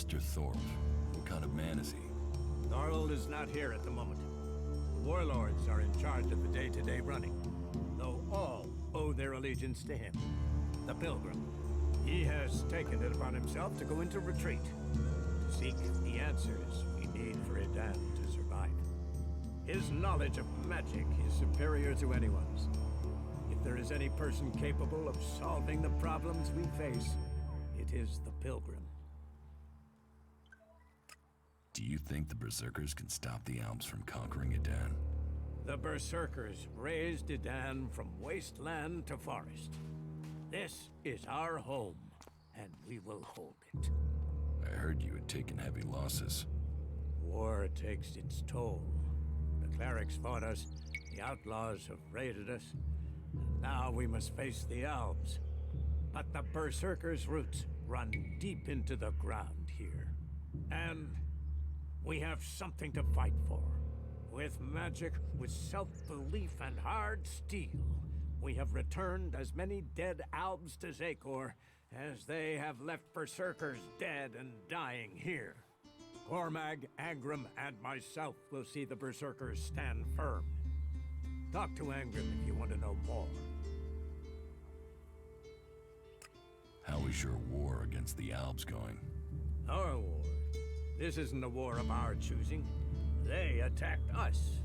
Master Thorpe. What kind of man is he? Thorald is not here at the moment. The warlords are in charge of the day-to-day running, though all owe their allegiance to him, the Pilgrim. He has taken it upon himself to go into retreat, to seek the answers we need for Edan to survive. His knowledge of magic is superior to anyone's. If there is any person capable of solving the problems we face, it is the Pilgrim. Do you think the Berserkers can stop the Alps from conquering Edan? The Berserkers raised Edan from wasteland to forest. This is our home, and we will hold it. I heard you had taken heavy losses. War takes its toll. The clerics fought us, the outlaws have raided us, and now we must face the elves. But the Berserkers' roots run deep into the ground here. And we have something to fight for. With magic, with self-belief and hard steel, we have returned as many dead Albs to Zakor as they have left Berserkers dead and dying here. Cormag, Angrim, and myself will see the Berserkers stand firm. Talk to Angrim if you want to know more. How is your war against the Albs going? Our war? This isn't a war of our choosing. They attacked us.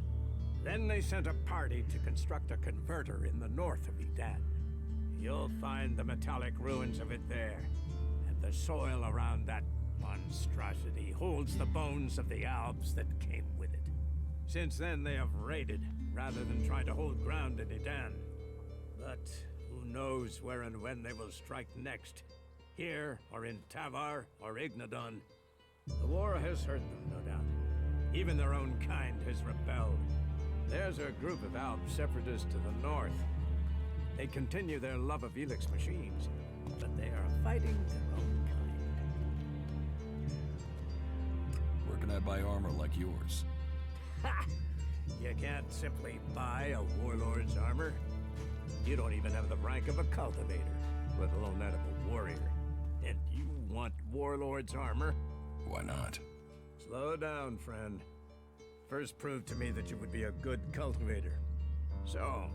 Then they sent a party to construct a converter in the north of Edan. You'll find the metallic ruins of it there, and the soil around that monstrosity holds the bones of the Albs that came with it. Since then, they have raided, rather than try to hold ground in Edan. But who knows where and when they will strike next? Here, or in Tavar, or Ignadon. The war has hurt them, no doubt. Even their own kind has rebelled. There's a group of Alb separatists to the north. They continue their love of Elex machines, but they are fighting their own kind. Where can I buy armor like yours? Ha! You can't simply buy a warlord's armor. You don't even have the rank of a cultivator, let alone that of a warrior. And you want warlord's armor? Why not? Slow down, friend. First prove to me that you would be a good cultivator. So,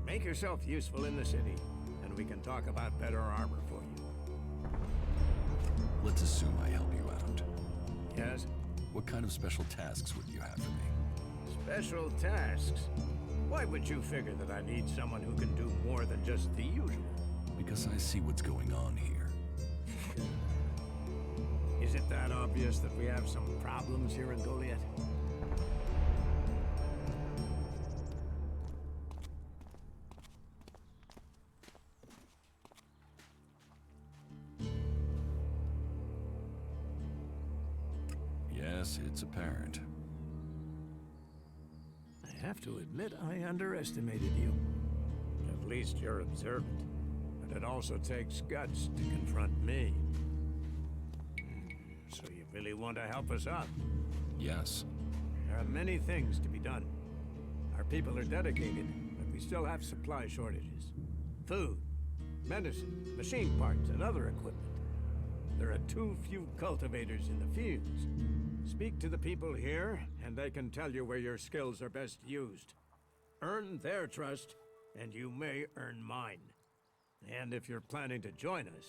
make yourself useful in the city, and we can talk about better armor for you. Let's assume I help you out. Yes? What kind of special tasks would you have for me? Special tasks? Why would you figure that I need someone who can do more than just the usual? Because I see what's going on here. Is it that obvious that we have some problems here in Goliath? Yes, it's apparent. I have to admit I underestimated you. At least you're observant. But it also takes guts to confront me. So you really want to help us out? Yes. There are many things to be done. Our people are dedicated, but we still have supply shortages. Food, medicine, machine parts, and other equipment. There are too few cultivators in the fields. Speak to the people here, and they can tell you where your skills are best used. Earn their trust, and you may earn mine. And if you're planning to join us,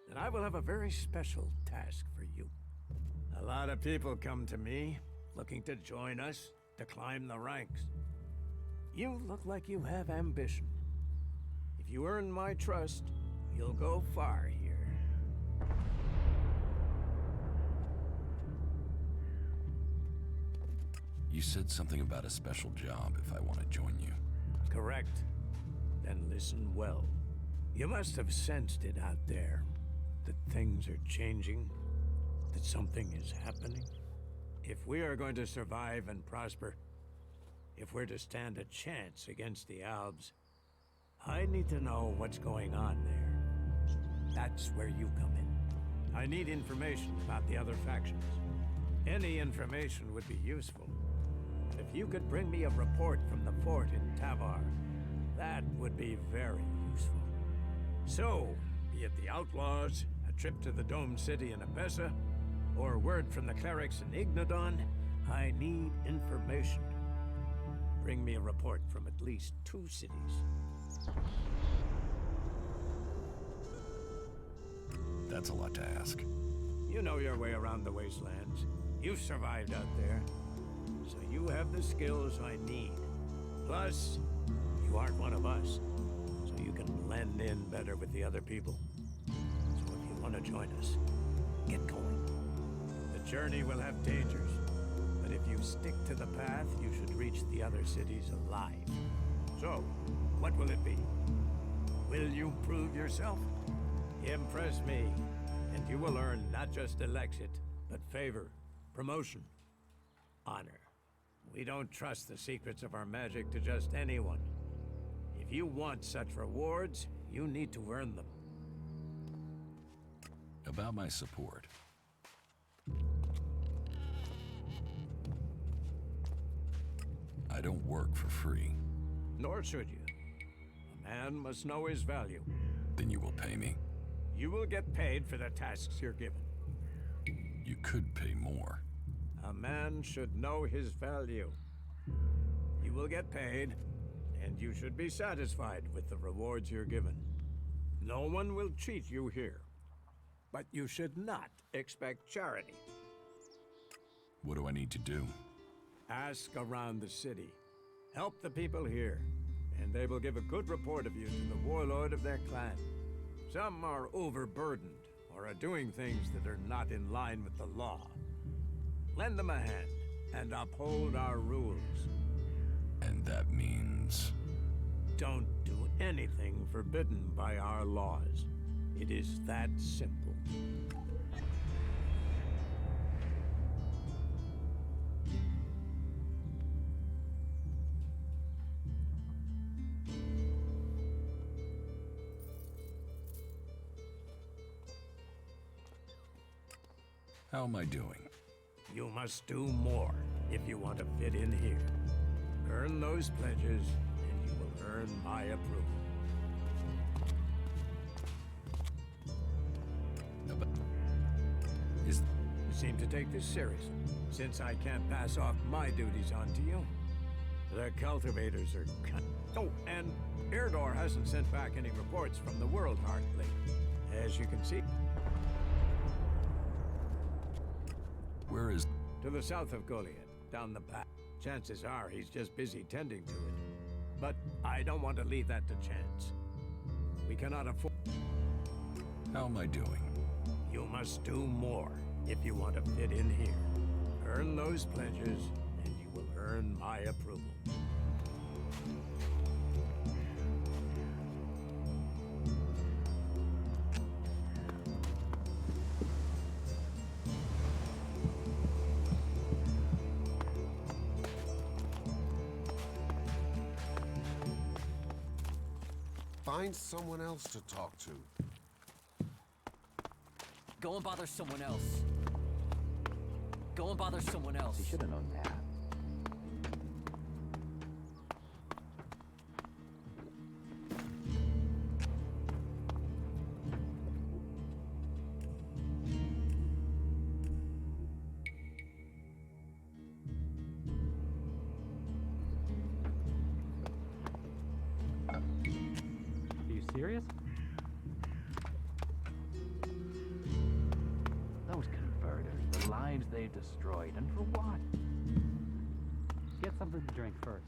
then I will have a very special task for you. A lot of people come to me, looking to join us, to climb the ranks. You look like you have ambition. If you earn my trust, you'll go far here. You said something about a special job if I want to join you. Correct. Then listen well. You must have sensed it out there. That things are changing. That something is happening. If we are going to survive and prosper, if we're to stand a chance against the Albs, I need to know what's going on there. That's where you come in. I need information about the other factions. Any information would be useful. If you could bring me a report from the fort in Tavar, that would be very useful. So, be it the Outlaws, a trip to the Dome City in Abessa, or word from the clerics in Ignodon, I need information. Bring me a report from at least 2 cities. That's a lot to ask. You know your way around the wastelands. You've survived out there. So you have the skills I need. Plus, you aren't one of us. So you can blend in better with the other people. So if you want to join us, get going. The journey will have dangers. But if you stick to the path, you should reach the other cities alive. So, what will it be? Will you prove yourself? Impress me, and you will earn not just Elexit, but favor, promotion, honor. We don't trust the secrets of our magic to just anyone. If you want such rewards, you need to earn them. About my support. I don't work for free. Nor should you. A man must know his value. Then you will pay me. You will get paid for the tasks you're given. You could pay more. A man should know his value. You will get paid, and you should be satisfied with the rewards you're given. No one will cheat you here. But you should not expect charity. What do I need to do? Ask around the city. Help the people here, and they will give a good report of you to the warlord of their clan. Some are overburdened, or are doing things that are not in line with the law. Lend them a hand, and uphold our rules. And that means... Don't do anything forbidden by our laws. It is that simple. How am I doing? You must do more if you want to fit in here. Earn those pledges, and you will earn my approval. No, but... You seem to take this seriously, since I can't pass off my duties onto you. The cultivators are... Oh, and Irdor hasn't sent back any reports from the World Heart lately. As you can see... Where is... To the south of Goliath, down the path. Chances are he's just busy tending to it. But I don't want to leave that to chance. We cannot afford... How am I doing? You must do more if you want to fit in here. Earn those pledges, and you will earn my approval. Find someone else to talk to. Go and bother someone else. Go and bother someone else. You should have known that. Are you serious? Those converters, the lives they've destroyed, and for what? Get something to drink first.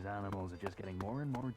these animals are just getting more and more...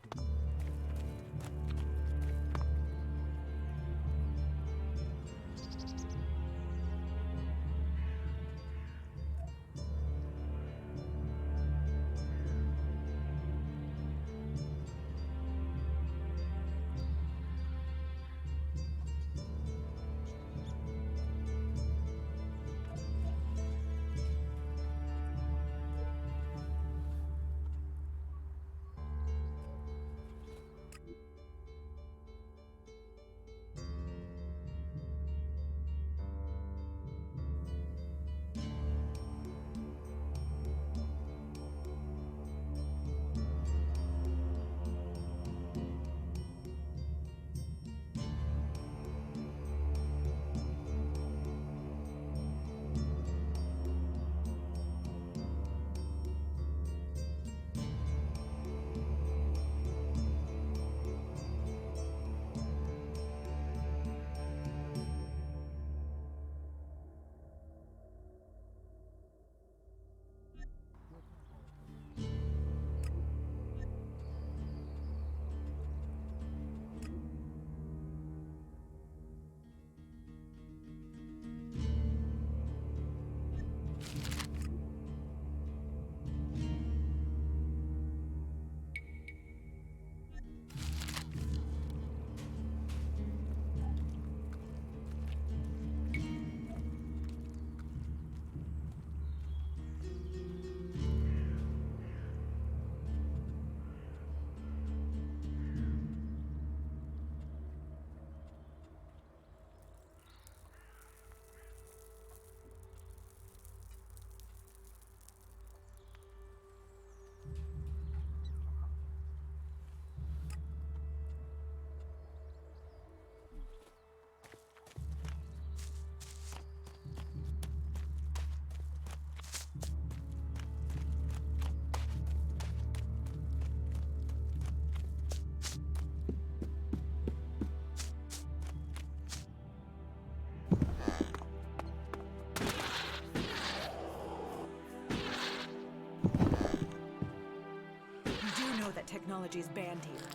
Technology is banned here.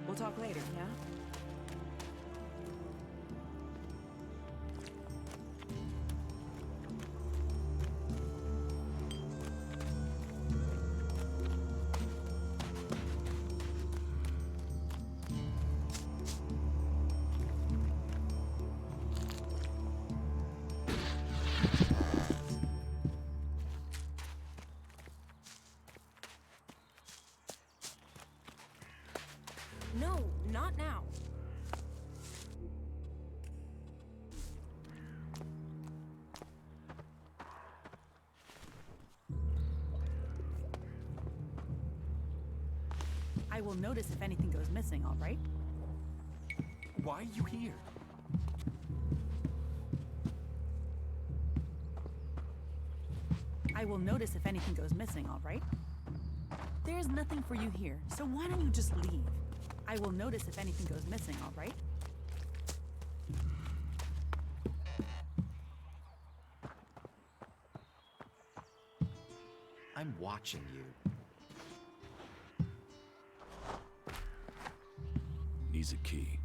We'll talk later, yeah? No, not now. I will notice if anything goes missing, all right? Why are you here? I will notice if anything goes missing, all right? There's nothing for you here, so why don't you just leave? I will notice if anything goes missing, all right? I'm watching you. Needs a key.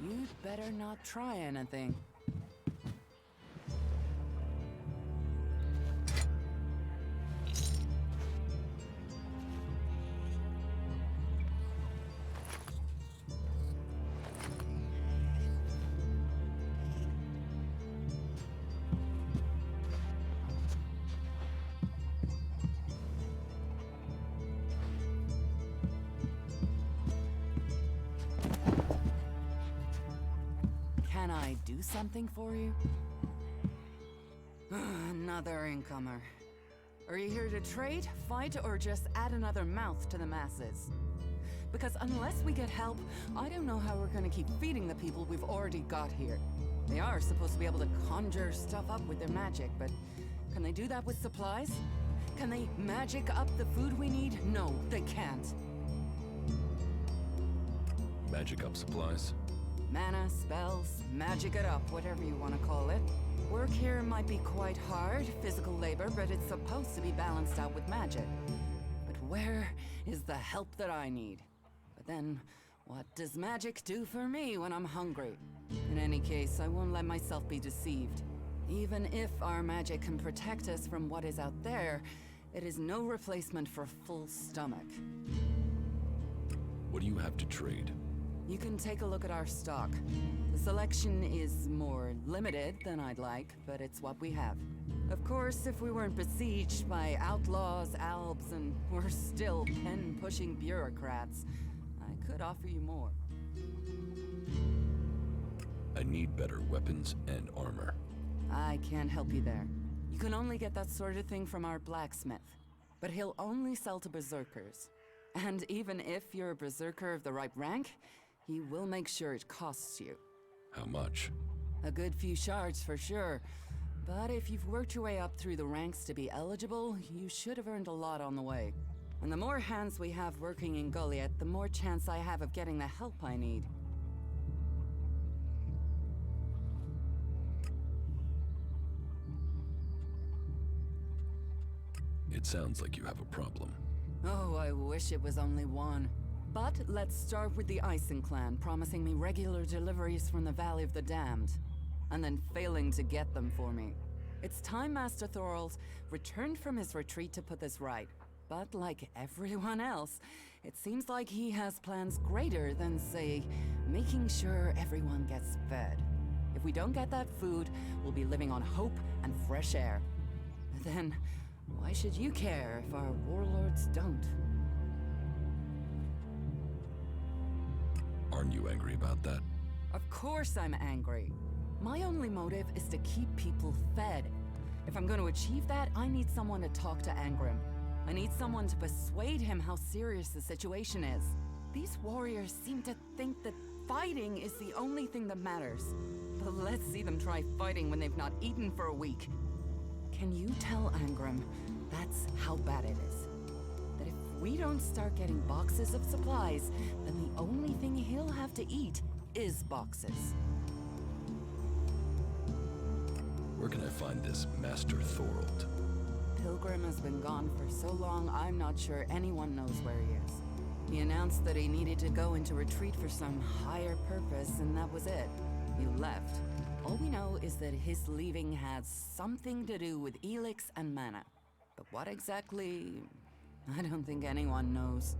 You'd better not try anything. Can I do something for you? Another incomer. Are you here to trade, fight, or just add another mouth to the masses? Because unless we get help, I don't know how we're gonna keep feeding the people we've already got here. They are supposed to be able to conjure stuff up with their magic, but can they do that with supplies? Can they magic up the food we need? No, they can't. Magic up supplies? Mana, spells, magic it up, whatever you want to call it. Work here might be quite hard, physical labor, but it's supposed to be balanced out with magic. But where is the help that I need? But then, what does magic do for me when I'm hungry? In any case, I won't let myself be deceived. Even if our magic can protect us from what is out there, it is no replacement for a full stomach. What do you have to trade? You can take a look at our stock. The selection is more limited than I'd like, but it's what we have. Of course, if we weren't besieged by outlaws, albs, and we're still pen-pushing bureaucrats, I could offer you more. I need better weapons and armor. I can't help you there. You can only get that sort of thing from our blacksmith. But he'll only sell to berserkers. And even if you're a berserker of the right rank, he will make sure it costs you. How much? A good few shards for sure. But if you've worked your way up through the ranks to be eligible, you should have earned a lot on the way. And the more hands we have working in Goliath, the more chance I have of getting the help I need. It sounds like you have a problem. Oh, I wish it was only one. But let's start with the Ison clan promising me regular deliveries from the Valley of the Damned, and then failing to get them for me. It's time Master Thorald returned from his retreat to put this right. But like everyone else, it seems like he has plans greater than, say, making sure everyone gets fed. If we don't get that food, we'll be living on hope and fresh air. Then, why should you care if our warlords don't? Aren't you angry about that? Of course I'm angry. My only motive is to keep people fed. If I'm going to achieve that, I need someone to talk to Angrim. I need someone to persuade him how serious the situation is. These warriors seem to think that fighting is the only thing that matters. But let's see them try fighting when they've not eaten for a week. Can you tell Angrim that's how bad it is? That if we don't start getting boxes of supplies, then the only thing he'll have to eat is boxes. Where can I find this Master Thorald? Pilgrim has been gone for so long, I'm not sure anyone knows where he is. He announced that he needed to go into retreat for some higher purpose, and that was it. He left. All we know is that his leaving had something to do with Elex and mana. But what exactly, I don't think anyone knows.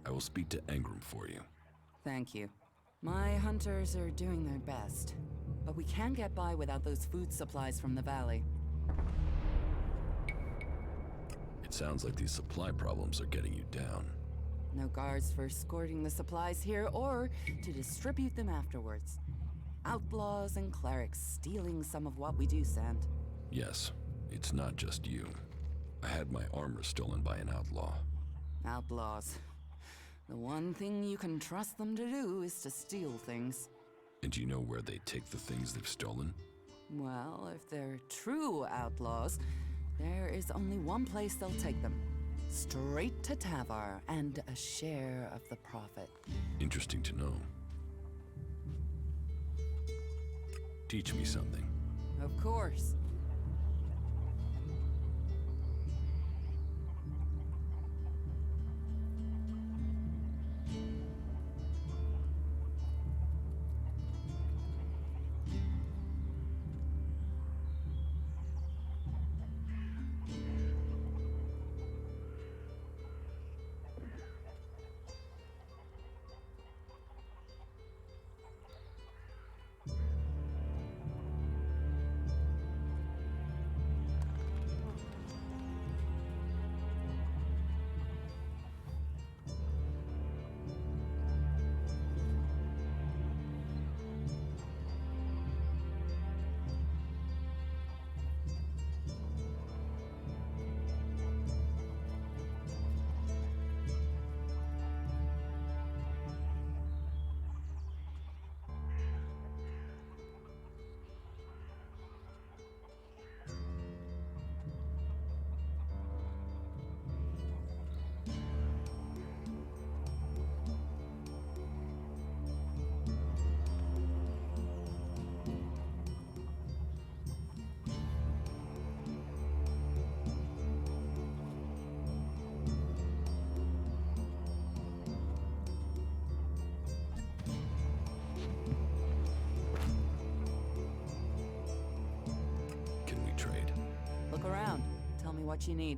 I will speak to Angrim for you. Thank you. My hunters are doing their best, but we can't get by without those food supplies from the valley. It sounds like these supply problems are getting you down. No guards for escorting the supplies here or to distribute them afterwards. Outlaws and clerics stealing some of what we do send. Yes, it's not just you. I had my armor stolen by an outlaw. Outlaws. The one thing you can trust them to do is to steal things. And do you know where they take the things they've stolen? Well, if they're true outlaws, there is only one place they'll take them. Straight to Tavar and a share of the profit. Interesting to know. Teach me something. Of course. look around. Tell me what you need.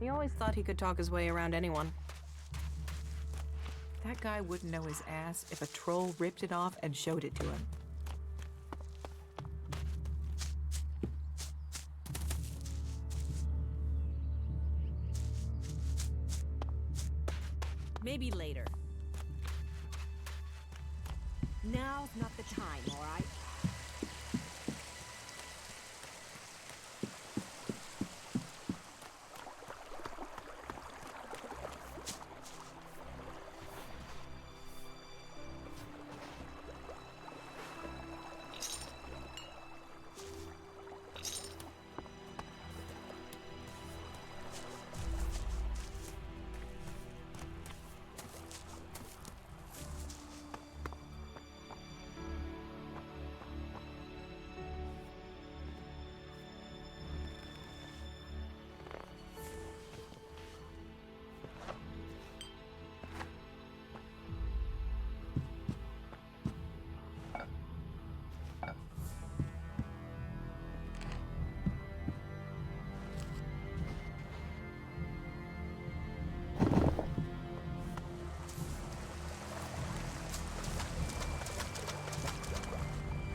He always thought he could talk his way around anyone. That guy wouldn't know his ass if a troll ripped it off and showed it to him. Maybe later. Now's not the time, all right?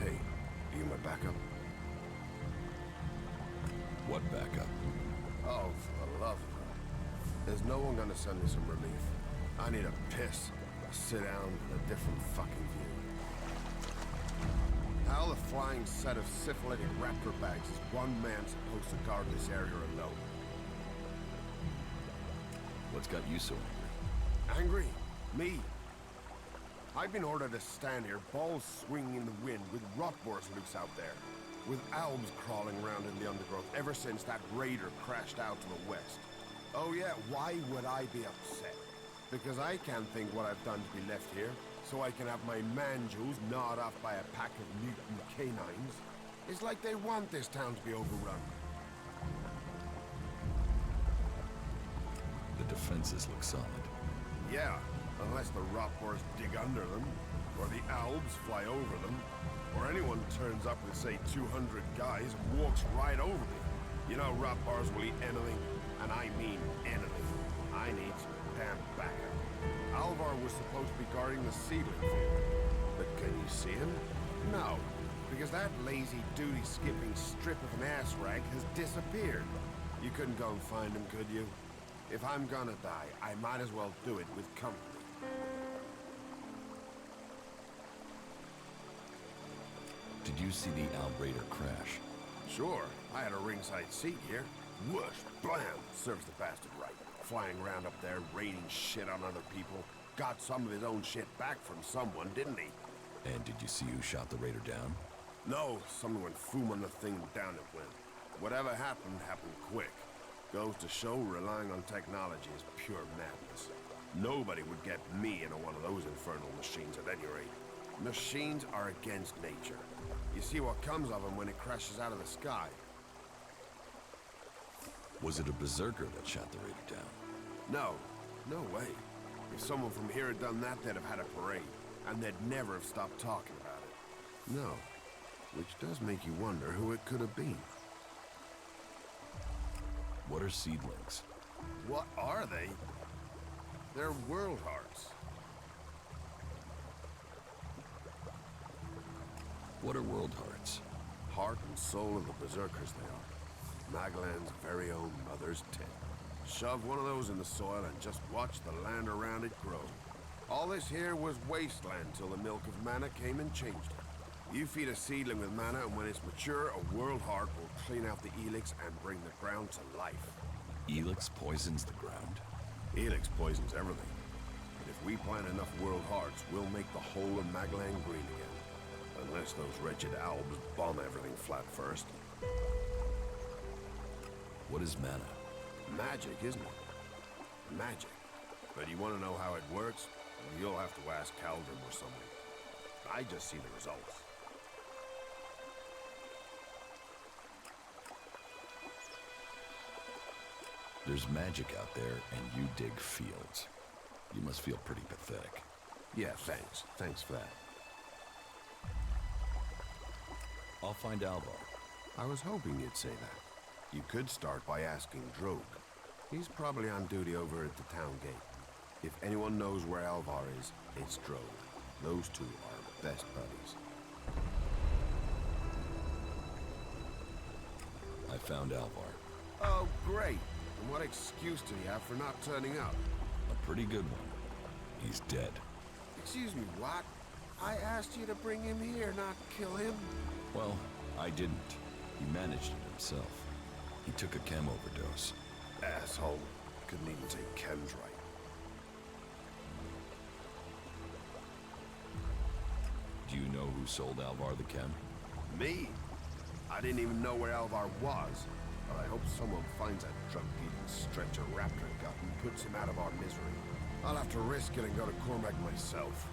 Hey, you my backup? What backup? Oh, for the love of God. There's no one gonna send me some relief. I need a piss, a sit down, and a different fucking view. How the flying set of syphilitic raptor bags is one man supposed to guard this area alone? What's got you so angry? Angry? Me? I've been ordered to stand here, balls swinging in the wind, with rotboars loose out there, with albs crawling around in the undergrowth ever since that raider crashed out to the west. Oh yeah, why would I be upset? Because I can't think what I've done to be left here, so I can have my manjos gnawed off by a pack of mutant canines. It's like they want this town to be overrun. The defenses look solid. Yeah, unless the rotboars dig under them, or the albs fly over them, or anyone turns up with, say, 200 guys and walks right over me. You know rotboars will eat anything, and I mean anything. I need some damn backup. Alvar was supposed to be guarding the seedling field, but can you see him? No, because that lazy duty-skipping strip of an ass rag has disappeared. You couldn't go and find him, could you? If I'm gonna die, I might as well do it with company. Did you see the Albraider crash? Sure, I had a ringside seat here. Whoosh, blam, serves the bastard right. Flying around up there, raining shit on other people. Got some of his own shit back from someone, didn't he? And did you see who shot the raider down? No, someone went foom on the thing, down it went. Whatever happened, happened quick. Goes to show relying on technology is pure madness. Nobody would get me into one of those infernal machines at any rate. Machines are against nature. You see what comes of them when it crashes out of the sky. Was it a berserker that shot the raider down? No, no way. If someone from here had done that, they'd have had a parade, and they'd never have stopped talking about it. No, which does make you wonder who it could have been. What are seedlings? What are they? They're world hearts. What are world hearts? Heart and soul of the berserkers they are. Magalan's very own mother's tit. Shove one of those in the soil and just watch the land around it grow. All this here was wasteland till the milk of mana came and changed it. You feed a seedling with mana, and when it's mature, a world heart will clean out the Elex and bring the ground to life. Elex poisons the ground? Elex poisons everything. But if we plant enough world hearts, we'll make the whole of Maglan green again. Unless those wretched Albs bomb everything flat first. What is mana? Magic, isn't it? Magic. But you want to know how it works? You'll have to ask Calvin or someone. I just see the results. There's magic out there, and you dig fields. You must feel pretty pathetic. Yeah, thanks. Thanks for that. I'll find Alvar. I was hoping you'd say that. You could start by asking Drogue. He's probably on duty over at the town gate. If anyone knows where Alvar is, it's Drogue. Those two are best buddies. I found Alvar. Oh, great. And what excuse do you have for not turning up? A pretty good one. He's dead. Excuse me, what? I asked you to bring him here, not kill him. Well, I didn't. He managed it himself. He took a chem overdose. Asshole. Couldn't even take chems right. Do you know who sold Alvar the chem? Me? I didn't even know where Alvar was. But I hope someone finds that drug-eating stretcher raptor gut and puts him out of our misery. I'll have to risk it and go to Cormac myself.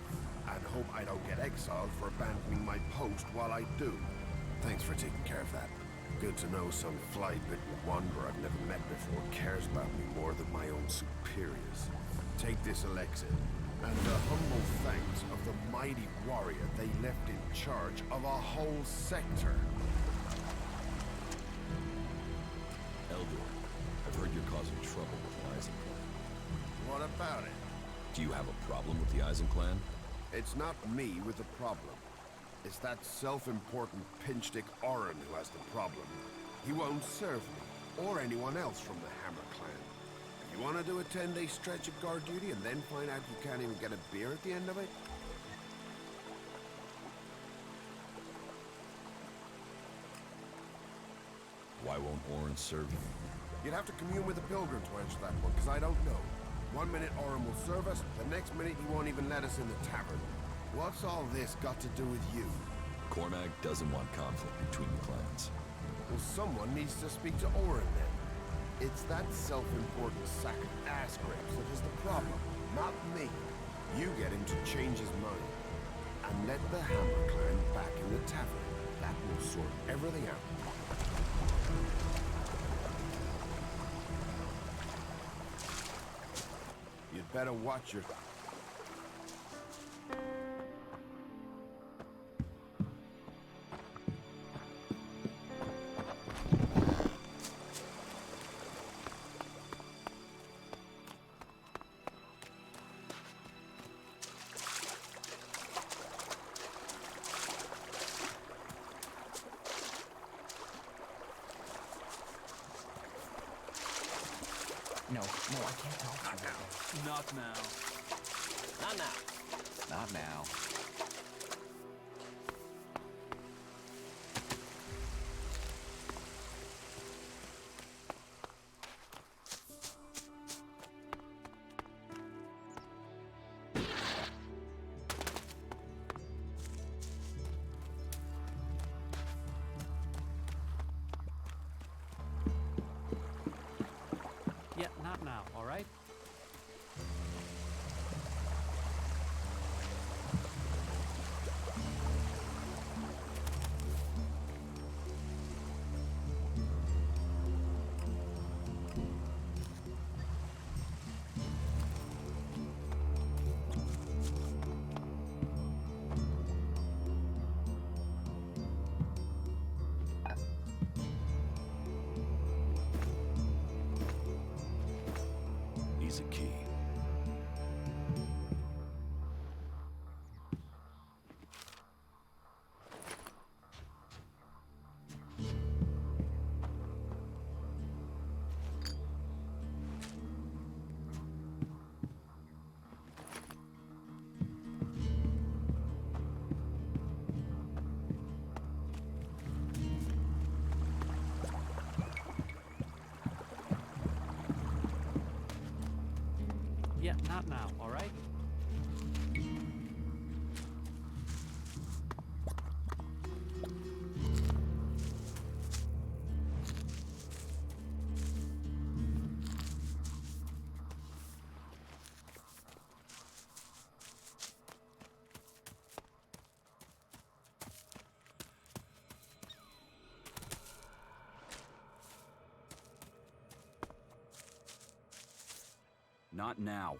And hope I don't get exiled for abandoning my post while I do. Thanks for taking care of that. Good to know some fly-bitten wanderer I've never met before cares about me more than my own superiors. Take this elixir, and the humble thanks of the mighty warrior they left in charge of a whole sector. Eldor, I've heard you're causing trouble with the Eisen clan. What about it? Do you have a problem with the Eisen clan? It's not me with the problem. It's that self-important pinchstick Orin who has the problem. He won't serve me, or anyone else from the Hammer clan. You want to do a 10-day stretch of guard duty and then find out you can't even get a beer at the end of it? Why won't Orin serve you? You'd have to commune with the Pilgrim to answer that one, because I don't know. One minute Orin will serve us, the next minute he won't even let us in the tavern. What's all this got to do with you? Cormac doesn't want conflict between the clans. Well, someone needs to speak to Orin then. It's that self-important sack of ass grapes that is the problem, not me. You get him to change his mind. And let the Hammer clan back in the tavern. That will sort everything out. You'd better watch your... No, I can't talk to you. Not now. Not now. Not now. Yeah, not now, all right? He's a key. Yeah, not now, all right? Not now.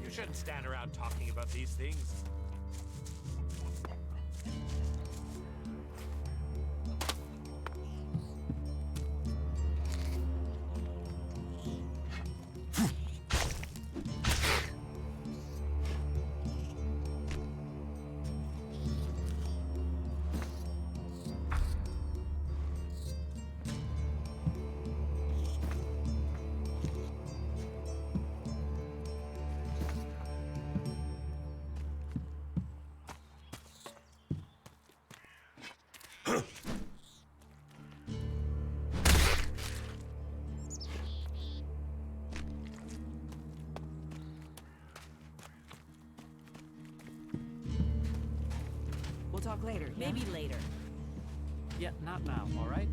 You shouldn't stand around talking about these things. We'll talk later. Yeah? Maybe later. Yeah, not now, all right?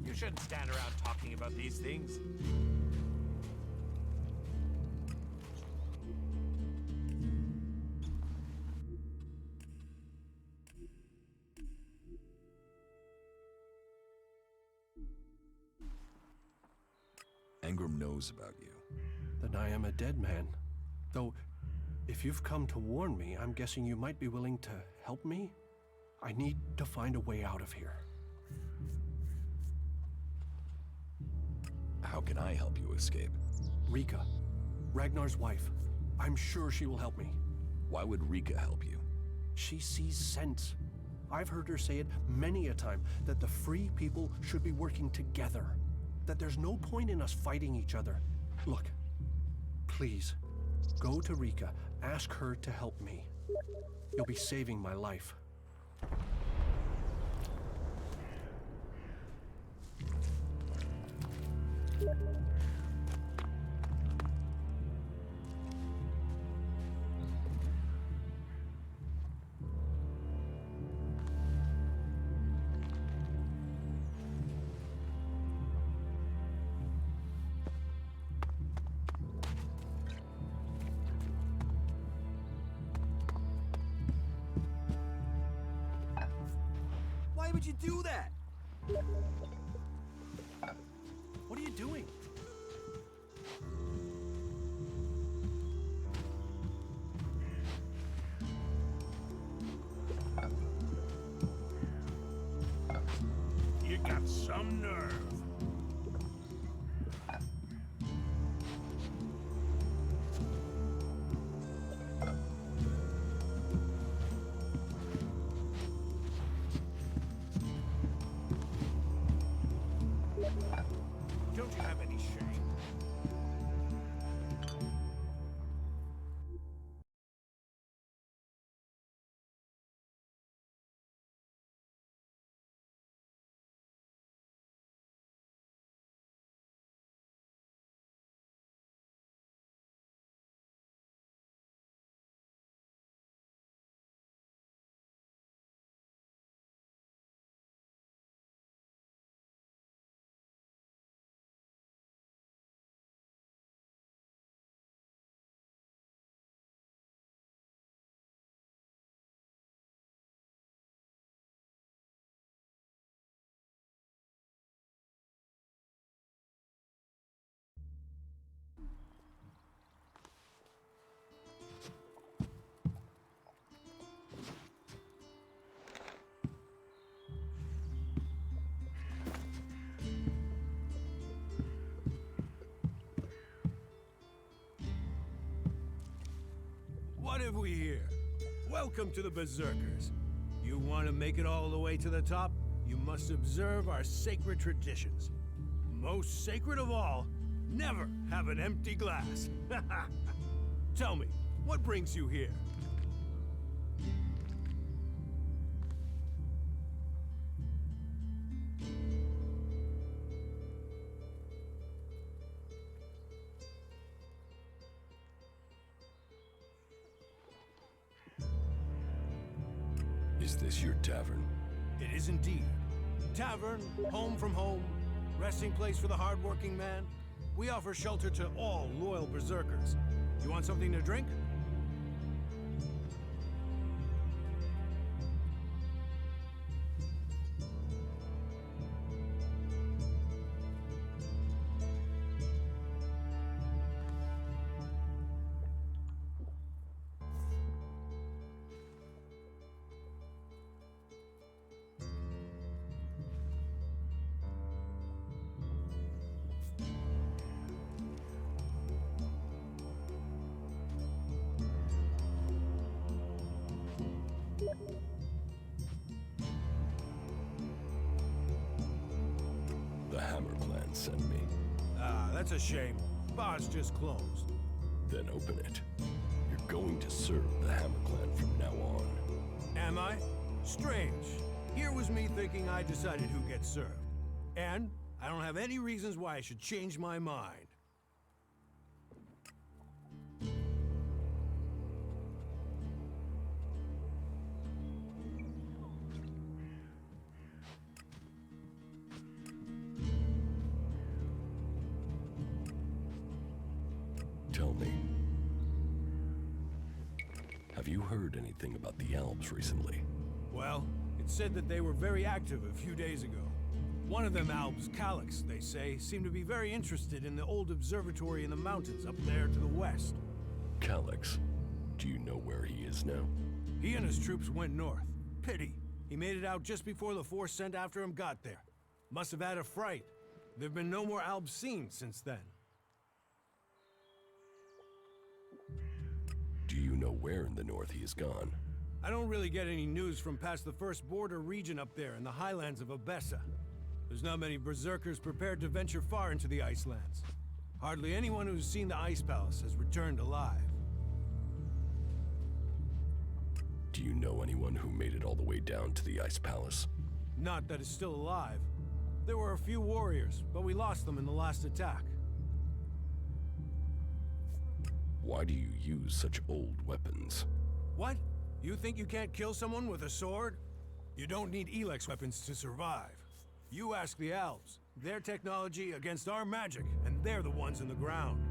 You shouldn't stand around talking about these things. Ingram knows about you. Then I am a dead man. Though, if you've come to warn me, I'm guessing you might be willing to help me? I need to find a way out of here. How can I help you escape? Rika, Ragnar's wife. I'm sure she will help me. Why would Rika help you? She sees sense. I've heard her say it many a time, that the free people should be working together. That there's no point in us fighting each other. Look, please, go to Rika, ask her to help me. You'll be saving my life. Why would you do that? What are you doing? You got some nerve. Don't you have any shame? have we here? Welcome to the Berserkers. You want to make it all the way to the top? You must observe our sacred traditions. Most sacred of all, never have an empty glass. Tell me, what brings you here? Is this your tavern? It is indeed. Tavern, home from home, resting place for the hardworking man. We offer shelter to all loyal berserkers. You want something to drink? The Hammer Clan sent me. Ah, that's a shame. Bar's just closed. Then open it. You're going to serve the Hammer Clan from now on. Am I? Strange. Here was me thinking I decided who gets served. And I don't have any reasons why I should change my mind. Tell me, have you heard anything about the Alps recently? Well, it said that they were very active a few days ago. One of them Albs, Elex, they say, seemed to be very interested in the old observatory in the mountains up there to the west. Elex, do you know where he is now? He and his troops went north. Pity. He made it out just before the force sent after him got there. Must have had a fright. There've been no more Albs seen since then. Do you know where in the north he has gone? I don't really get any news from past the first border region up there in the highlands of Abessa. There's not many berserkers prepared to venture far into the Icelands. Hardly anyone who's seen the Ice Palace has returned alive. Do you know anyone who made it all the way down to the Ice Palace? Not that is still alive. There were a few warriors, but we lost them in the last attack. Why do you use such old weapons? What? You think you can't kill someone with a sword? You don't need Elex weapons to survive. You ask the Alps. Their technology against our magic, and they're the ones in the ground.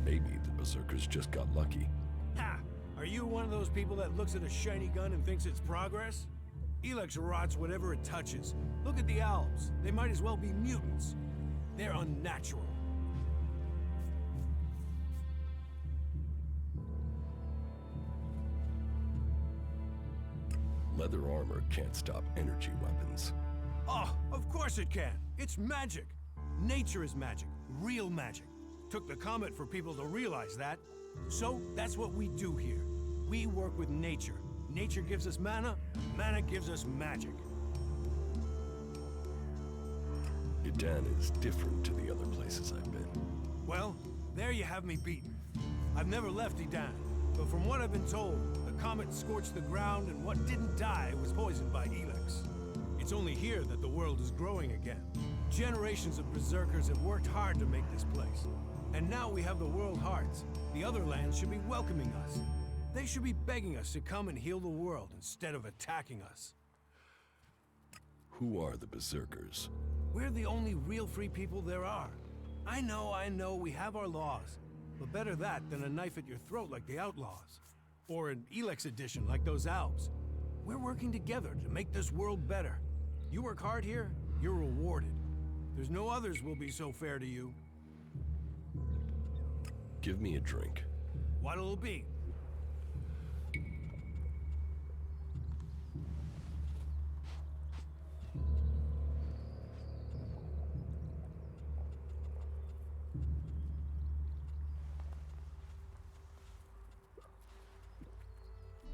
Maybe the Berserkers just got lucky. Ha! Are you one of those people that looks at a shiny gun and thinks it's progress? Elex rots whatever it touches. Look at the Alps. They might as well be mutants. They're unnatural. Leather armor can't stop energy weapons. Oh, of course it can. It's magic. Nature is magic. Real magic. Took the comet for people to realize that. So that's what we do here. We work with nature. Nature gives us mana, mana gives us magic. Idan is different to the other places I've been. Well, there you have me beaten. I've never left Idan, but from what I've been told, the comet scorched the ground and what didn't die was poisoned by Elex. It's only here that the world is growing again. Generations of berserkers have worked hard to make this place. And now we have the World Hearts. The other lands should be welcoming us. They should be begging us to come and heal the world instead of attacking us. Who are the Berserkers? We're the only real free people there are. I know, we have our laws. But better that than a knife at your throat like the outlaws. Or an Elex edition like those Alps. We're working together to make this world better. You work hard here, you're rewarded. There's no others will be so fair to you. Give me a drink. What'll it be?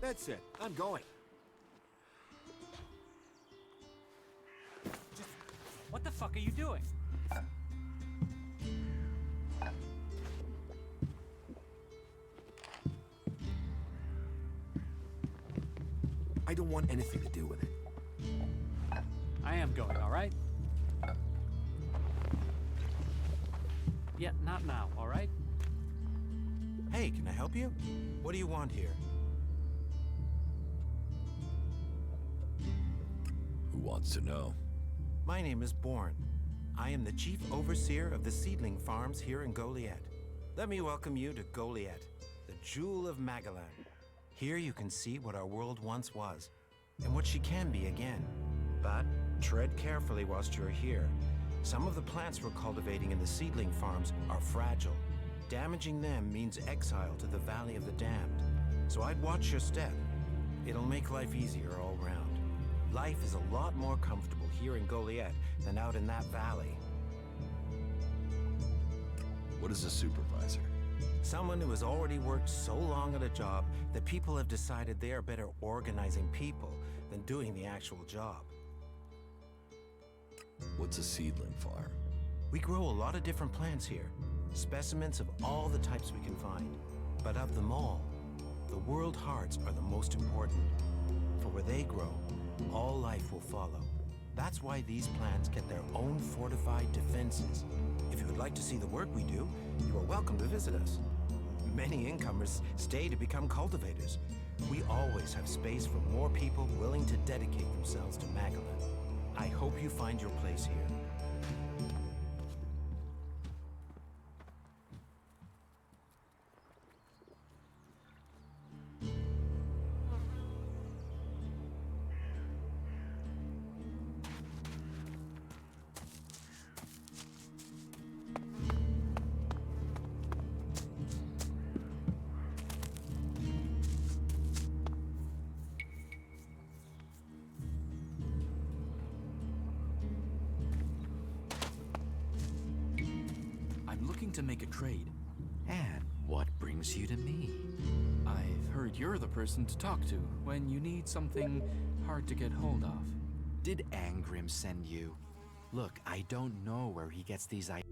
That's it. I'm going. Just... What the fuck are you doing? I don't want anything to do with it. I am going, alright? Yeah, not now, alright? Hey, can I help you? What do you want here? Who wants to know? My name is Bourne. I am the chief overseer of the seedling farms here in Goliad. Let me welcome you to Goliad, the jewel of Magalan. Here you can see what our world once was, and what she can be again. But tread carefully whilst you're here. Some of the plants we're cultivating in the seedling farms are fragile. Damaging them means exile to the Valley of the Damned. So I'd watch your step. It'll make life easier all round. Life is a lot more comfortable here in Goliad than out in that valley. What is a supervisor? Someone who has already worked so long at a job that people have decided they are better organizing people than doing the actual job. What's a seedling farm? We grow a lot of different plants here, specimens of all the types we can find. But of them all, the world hearts are the most important. For where they grow, all life will follow. That's why these plants get their own fortified defenses. If you would like to see the work we do, you are welcome to visit us. Many incomers stay to become cultivators. We always have space for more people willing to dedicate themselves to Magalan. I hope you find your place here. To make a trade. And what brings you to me? I've heard you're the person to talk to when you need something hard to get hold of. Did Angrim send you? Look, I don't know where he gets these ideas.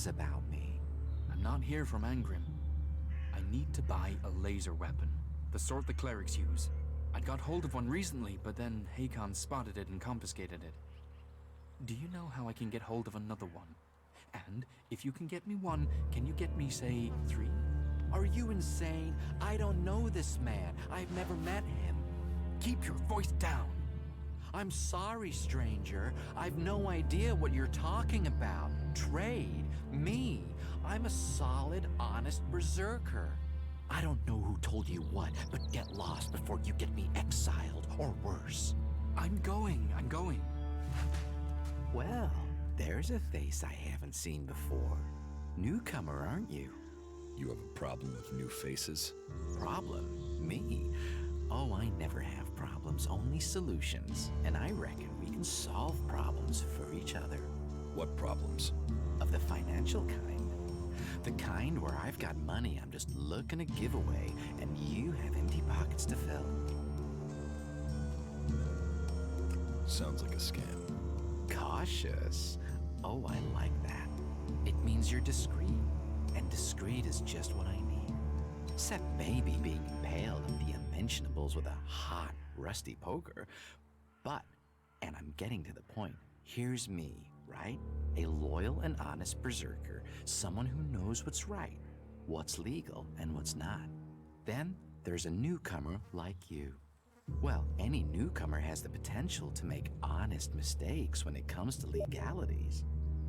About me. I'm not here from Angrim. I need to buy a laser weapon, the sort the clerics use. I'd got hold of one recently, but then Hakon spotted it and confiscated it. Do you know how I can get hold of another one? And if you can get me one, can you get me, say, 3? Are you insane? I don't know this man. I've never met him. Keep your voice down. I'm sorry, stranger. I've no idea what you're talking about. Trade? Me? I'm a solid, honest berserker. I don't know who told you what, but get lost before you get me exiled, or worse. I'm going. Well, there's a face I haven't seen before. Newcomer, aren't you? You have a problem with new faces? Problem? Me? Oh, I never have problems, only solutions. And I reckon we can solve problems for each other. What problems? Of the financial kind. The kind where I've got money I'm just looking to give away, and you have empty pockets to fill. Sounds like a scam. Cautious. Oh, I like that. It means you're discreet. And discreet is just what I need. Except maybe being impaled on the unmentionables with a hot, rusty poker. But, and I'm getting to the point, here's me, right? A loyal and honest berserker, someone who knows what's right, what's legal and what's not. Then there's a newcomer like you. Well, any newcomer has the potential to make honest mistakes when it comes to legalities.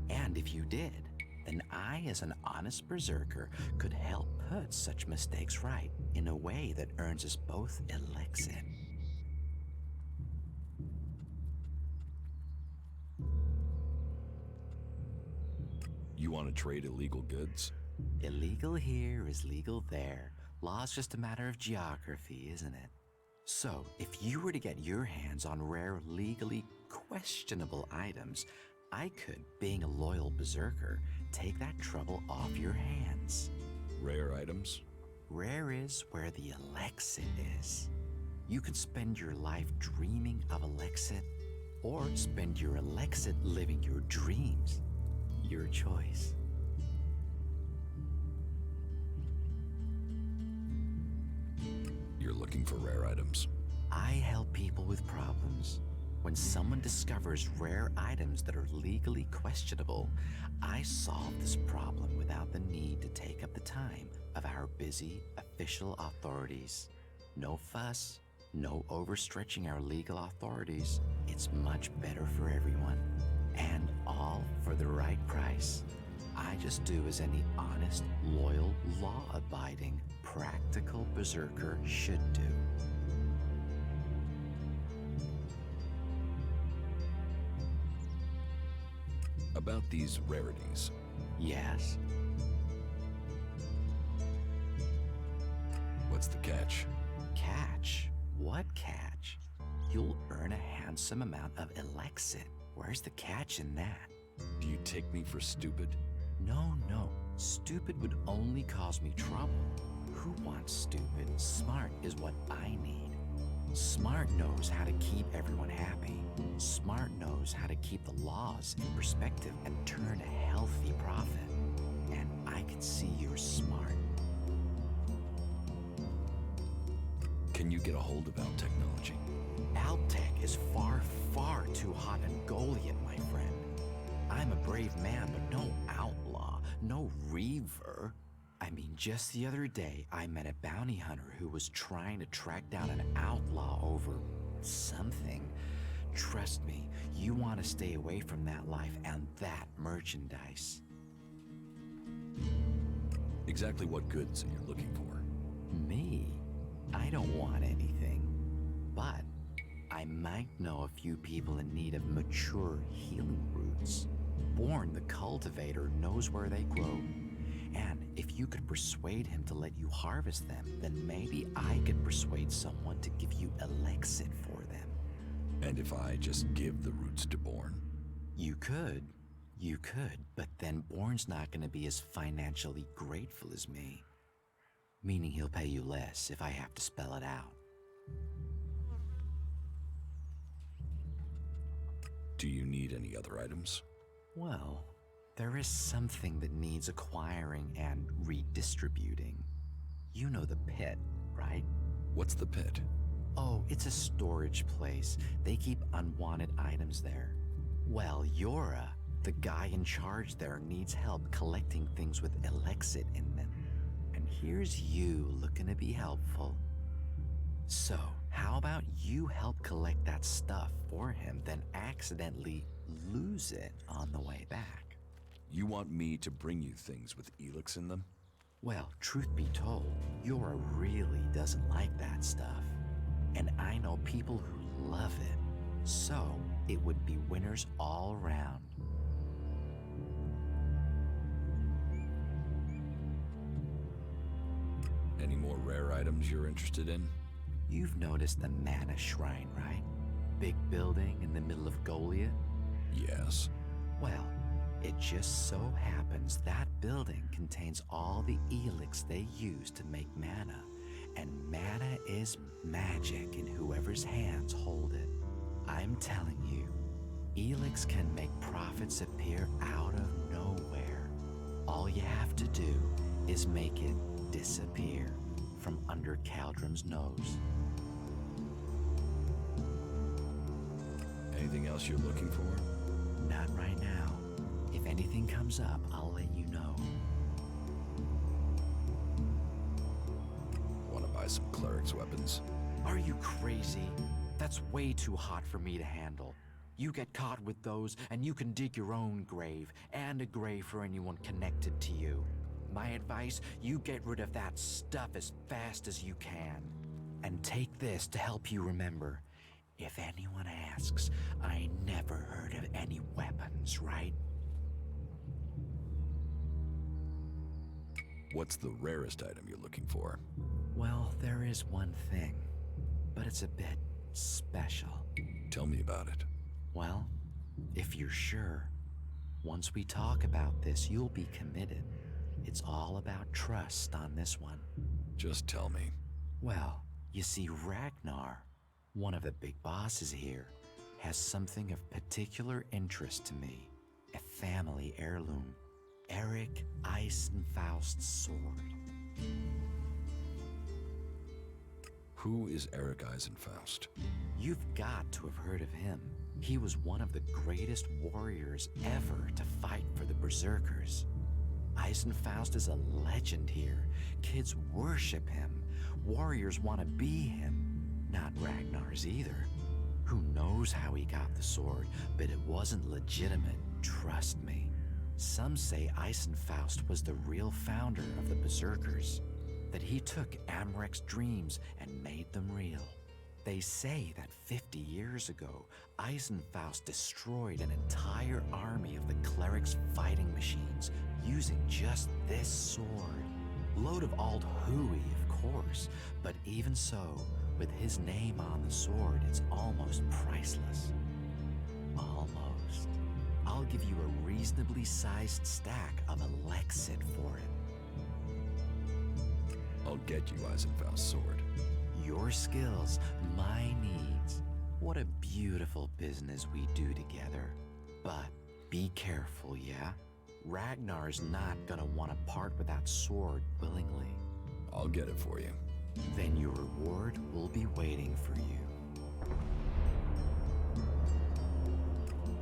And if you did, then I, as an honest berserker, could help put such mistakes right in a way that earns us both Elexit. You want to trade illegal goods? Illegal here is legal there. Law's just a matter of geography, isn't it? So, if you were to get your hands on rare, legally questionable items, I could, being a loyal berserker, take that trouble off your hands. Rare items? Rare is where the Elexit is. You can spend your life dreaming of Elexit, or spend your Elexit living your dreams. Your choice. You're looking for rare items. I help people with problems. When someone discovers rare items that are legally questionable, I solve this problem without the need to take up the time of our busy official authorities. No fuss, no overstretching our legal authorities. It's much better for everyone. And all for the right price. I just do as any honest, loyal, law-abiding, practical berserker should do. About these rarities. Yes? What's the catch? Catch? What catch? You'll earn a handsome amount of Elexit. Where's the catch in that? Do you take me for stupid? No. Stupid would only cause me trouble. Who wants stupid? Smart is what I need. Smart knows how to keep everyone happy. Smart knows how to keep the laws in perspective and turn a healthy profit. And I can see you're smart. Can you get a hold of Alp technology? Alptech is far, far too hot and Goliath, my friend. I'm a brave man, but no outlaw, no reaver. I mean, just the other day, I met a bounty hunter who was trying to track down an outlaw over something. Trust me, you want to stay away from that life and that merchandise. Exactly what goods are you looking for? Me? I don't want anything, but I might know a few people in need of mature healing roots. Born the cultivator knows where they grow, and if you could persuade him to let you harvest them, then maybe I could persuade someone to give you Elexit for them. And if I just give the roots to Born? You could, but then Born's not going to be as financially grateful as me. Meaning he'll pay you less if I have to spell it out. Do you need any other items? Well, there is something that needs acquiring and redistributing. You know the pit, right? What's the pit? Oh, it's a storage place. They keep unwanted items there. Well, Yora, the guy in charge there, needs help collecting things with Elexit in them. And here's you looking to be helpful. So, how about you help collect that stuff for him, then accidentally lose it on the way back? You want me to bring you things with Elex in them? Well, truth be told, Yora really doesn't like that stuff. And I know people who love it. So, it would be winners all around. Any more rare items you're interested in? You've noticed the Mana Shrine, right? Big building in the middle of Goliath? Yes. Well, it just so happens that building contains all the Elex they use to make mana. And mana is magic in whoever's hands hold it. I'm telling you, Elex can make profits appear out of nowhere. All you have to do is make it disappear from under Caldrum's nose. Anything else you're looking for? Not right now. If anything comes up, I'll let you know. Want to buy some cleric's weapons? Are you crazy? That's way too hot for me to handle. You get caught with those, and you can dig your own grave, and a grave for anyone connected to you. My advice, you get rid of that stuff as fast as you can. And take this to help you remember. If anyone asks, I never heard of any weapons, right? What's the rarest item you're looking for? Well, there is one thing, but it's a bit special. Tell me about it. Well, if you're sure, once we talk about this, you'll be committed. It's all about trust on this one. Just tell me. Well, you see, Ragnar, one of the big bosses here, has something of particular interest to me. A family heirloom. Eric Eisenfaust's sword. Who is Eric Eisenfaust? You've got to have heard of him. He was one of the greatest warriors ever to fight for the Berserkers. Eisenfaust is a legend here. Kids worship him. Warriors want to be him. Not Ragnar's either. Who knows how he got the sword, but it wasn't legitimate, trust me. Some say Eisenfaust was the real founder of the Berserkers, that he took Amrek's dreams and made them real. They say that 50 years ago, Eisenfaust destroyed an entire army of the clerics' fighting machines using just this sword. Load of old hooey, of course, but even so, with his name on the sword, it's almost priceless. Almost. I'll give you a reasonably sized stack of Elexit for it. I'll get you Eisenfaust's sword. Your skills, my needs. What a beautiful business we do together. But be careful, yeah? Ragnar's not gonna want to part with that sword willingly. I'll get it for you. Then your reward will be waiting for you.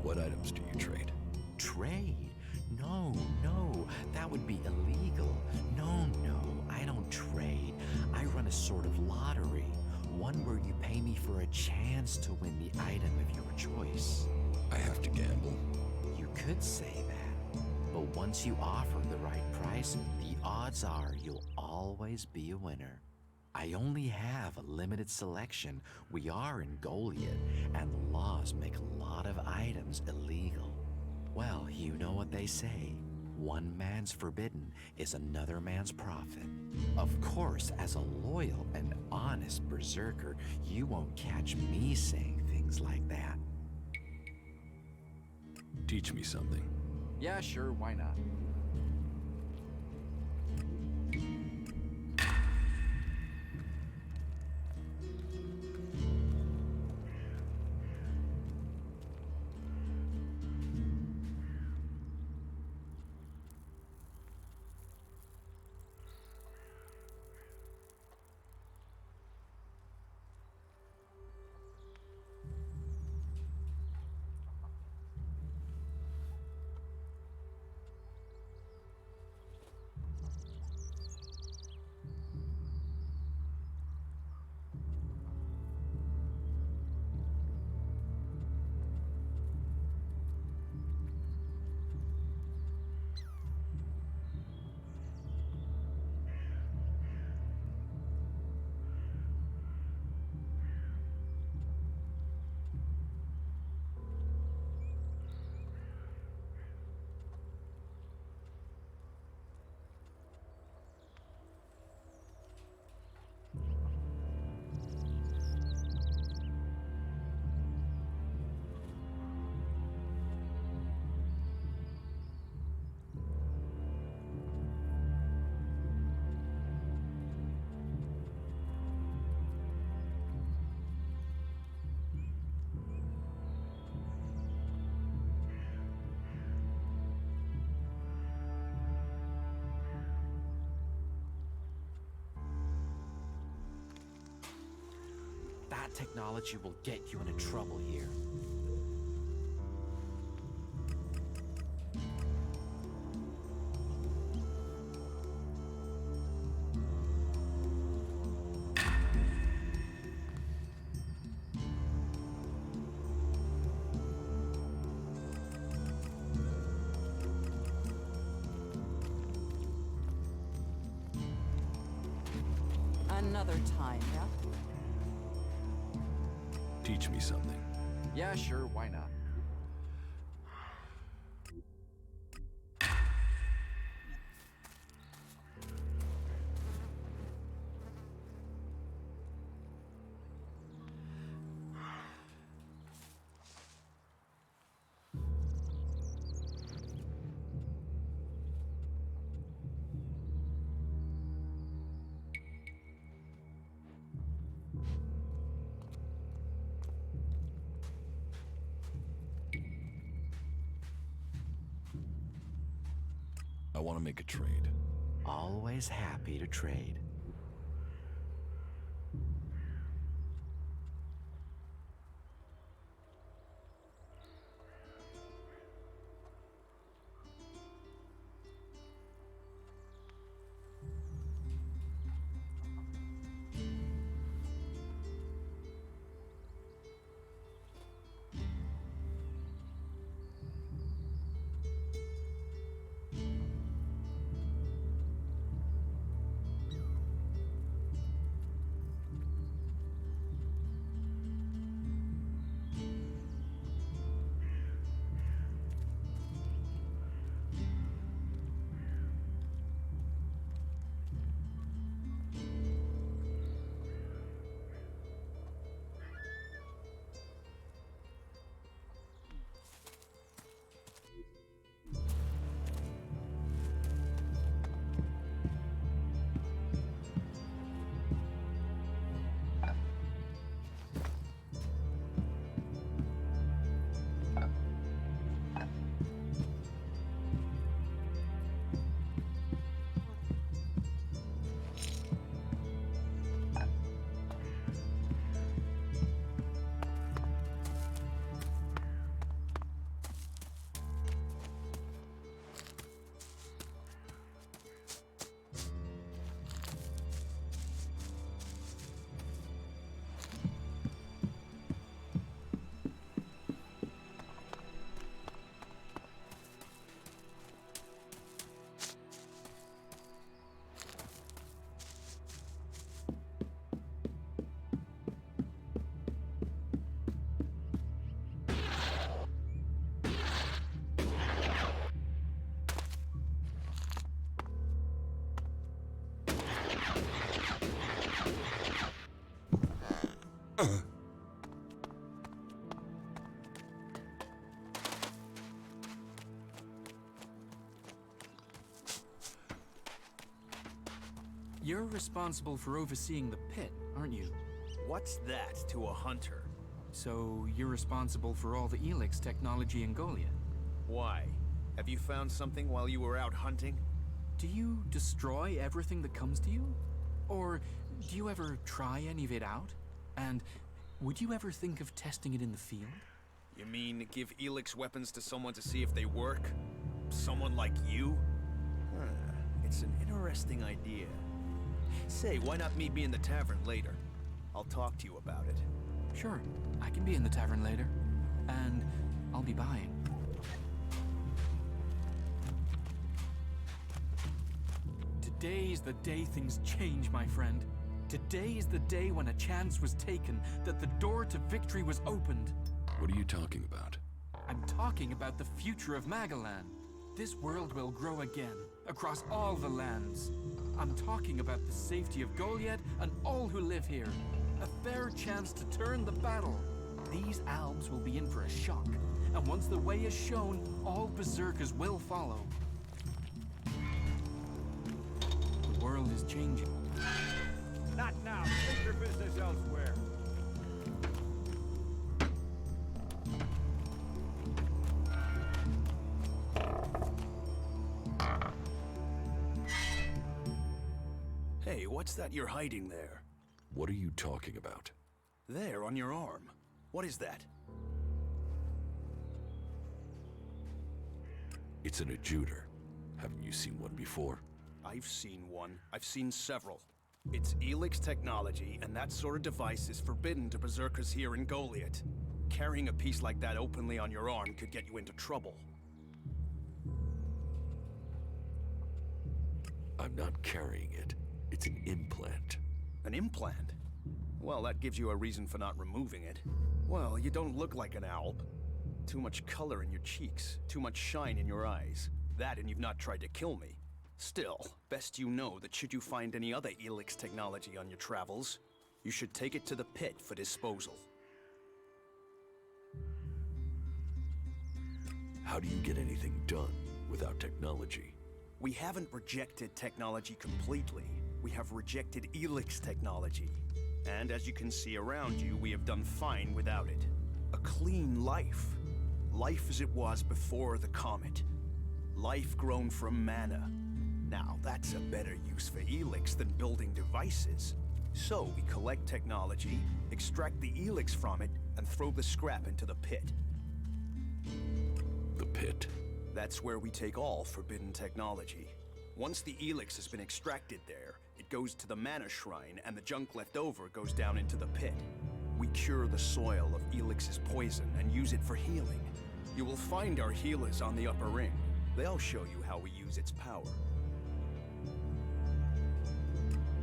What items do you trade? Trade? No, that would be illegal. No, I don't trade. I run a sort of lottery, one where you pay me for a chance to win the item of your choice. I have to gamble. You could say that, but once you offer the right price, the odds are you'll always be a winner. I only have a limited selection. We are in Goliath, and the laws make a lot of items illegal. Well, you know what they say. One man's forbidden is another man's profit. Of course, as a loyal and honest berserker, you won't catch me saying things like that. Teach me something. Yeah, sure, why not? That technology will get you into trouble here. another time, yeah? Teach me something. Yeah, sure, why not? I want to make a trade. Always happy to trade. You're responsible for overseeing the pit, aren't you? What's that to a hunter? So you're responsible for all the Elex technology in Goliath? Why? Have you found something while you were out hunting? Do you destroy everything that comes to you? Or do you ever try any of it out? And would you ever think of testing it in the field? You mean give Elex weapons to someone to see if they work? Someone like you? It's an interesting idea. Say, why not meet me in the tavern later? I'll talk to you about it. Sure, I can be in the tavern later. And I'll be buying. Today's the day things change, my friend. Today is the day when a chance was taken, that the door to victory was opened. What are you talking about? I'm talking about the future of Magalan. This world will grow again, across all the lands. I'm talking about the safety of Goliath and all who live here. A fair chance to turn the battle. These albs will be in for a shock, and once the way is shown, all berserkers will follow. The world is changing. Not now. Take your business elsewhere. Hey, what's that you're hiding there? What are you talking about? There, on your arm. What is that? It's an adjutor. Haven't you seen one before? I've seen one. I've seen several. It's Elex technology, and that sort of device is forbidden to berserkers here in Goliath. Carrying a piece like that openly on your arm could get you into trouble. I'm not carrying it. It's an implant. An implant? Well, that gives you a reason for not removing it. Well, you don't look like an alb. Too much color in your cheeks, too much shine in your eyes. That and you've not tried to kill me. Still, best you know that should you find any other Elex technology on your travels, you should take it to the pit for disposal. How do you get anything done without technology? We haven't rejected technology completely. We have rejected Elex technology. And as you can see around you, we have done fine without it. A clean life. Life as it was before the comet. Life grown from mana. Now, that's a better use for Elex than building devices. So we collect technology, extract the Elex from it, and throw the scrap into the pit. The pit? That's where we take all forbidden technology. Once the Elex has been extracted there, it goes to the mana shrine, and the junk left over goes down into the pit. We cure the soil of Elix's poison and use it for healing. You will find our healers on the upper ring. They'll show you how we use its power.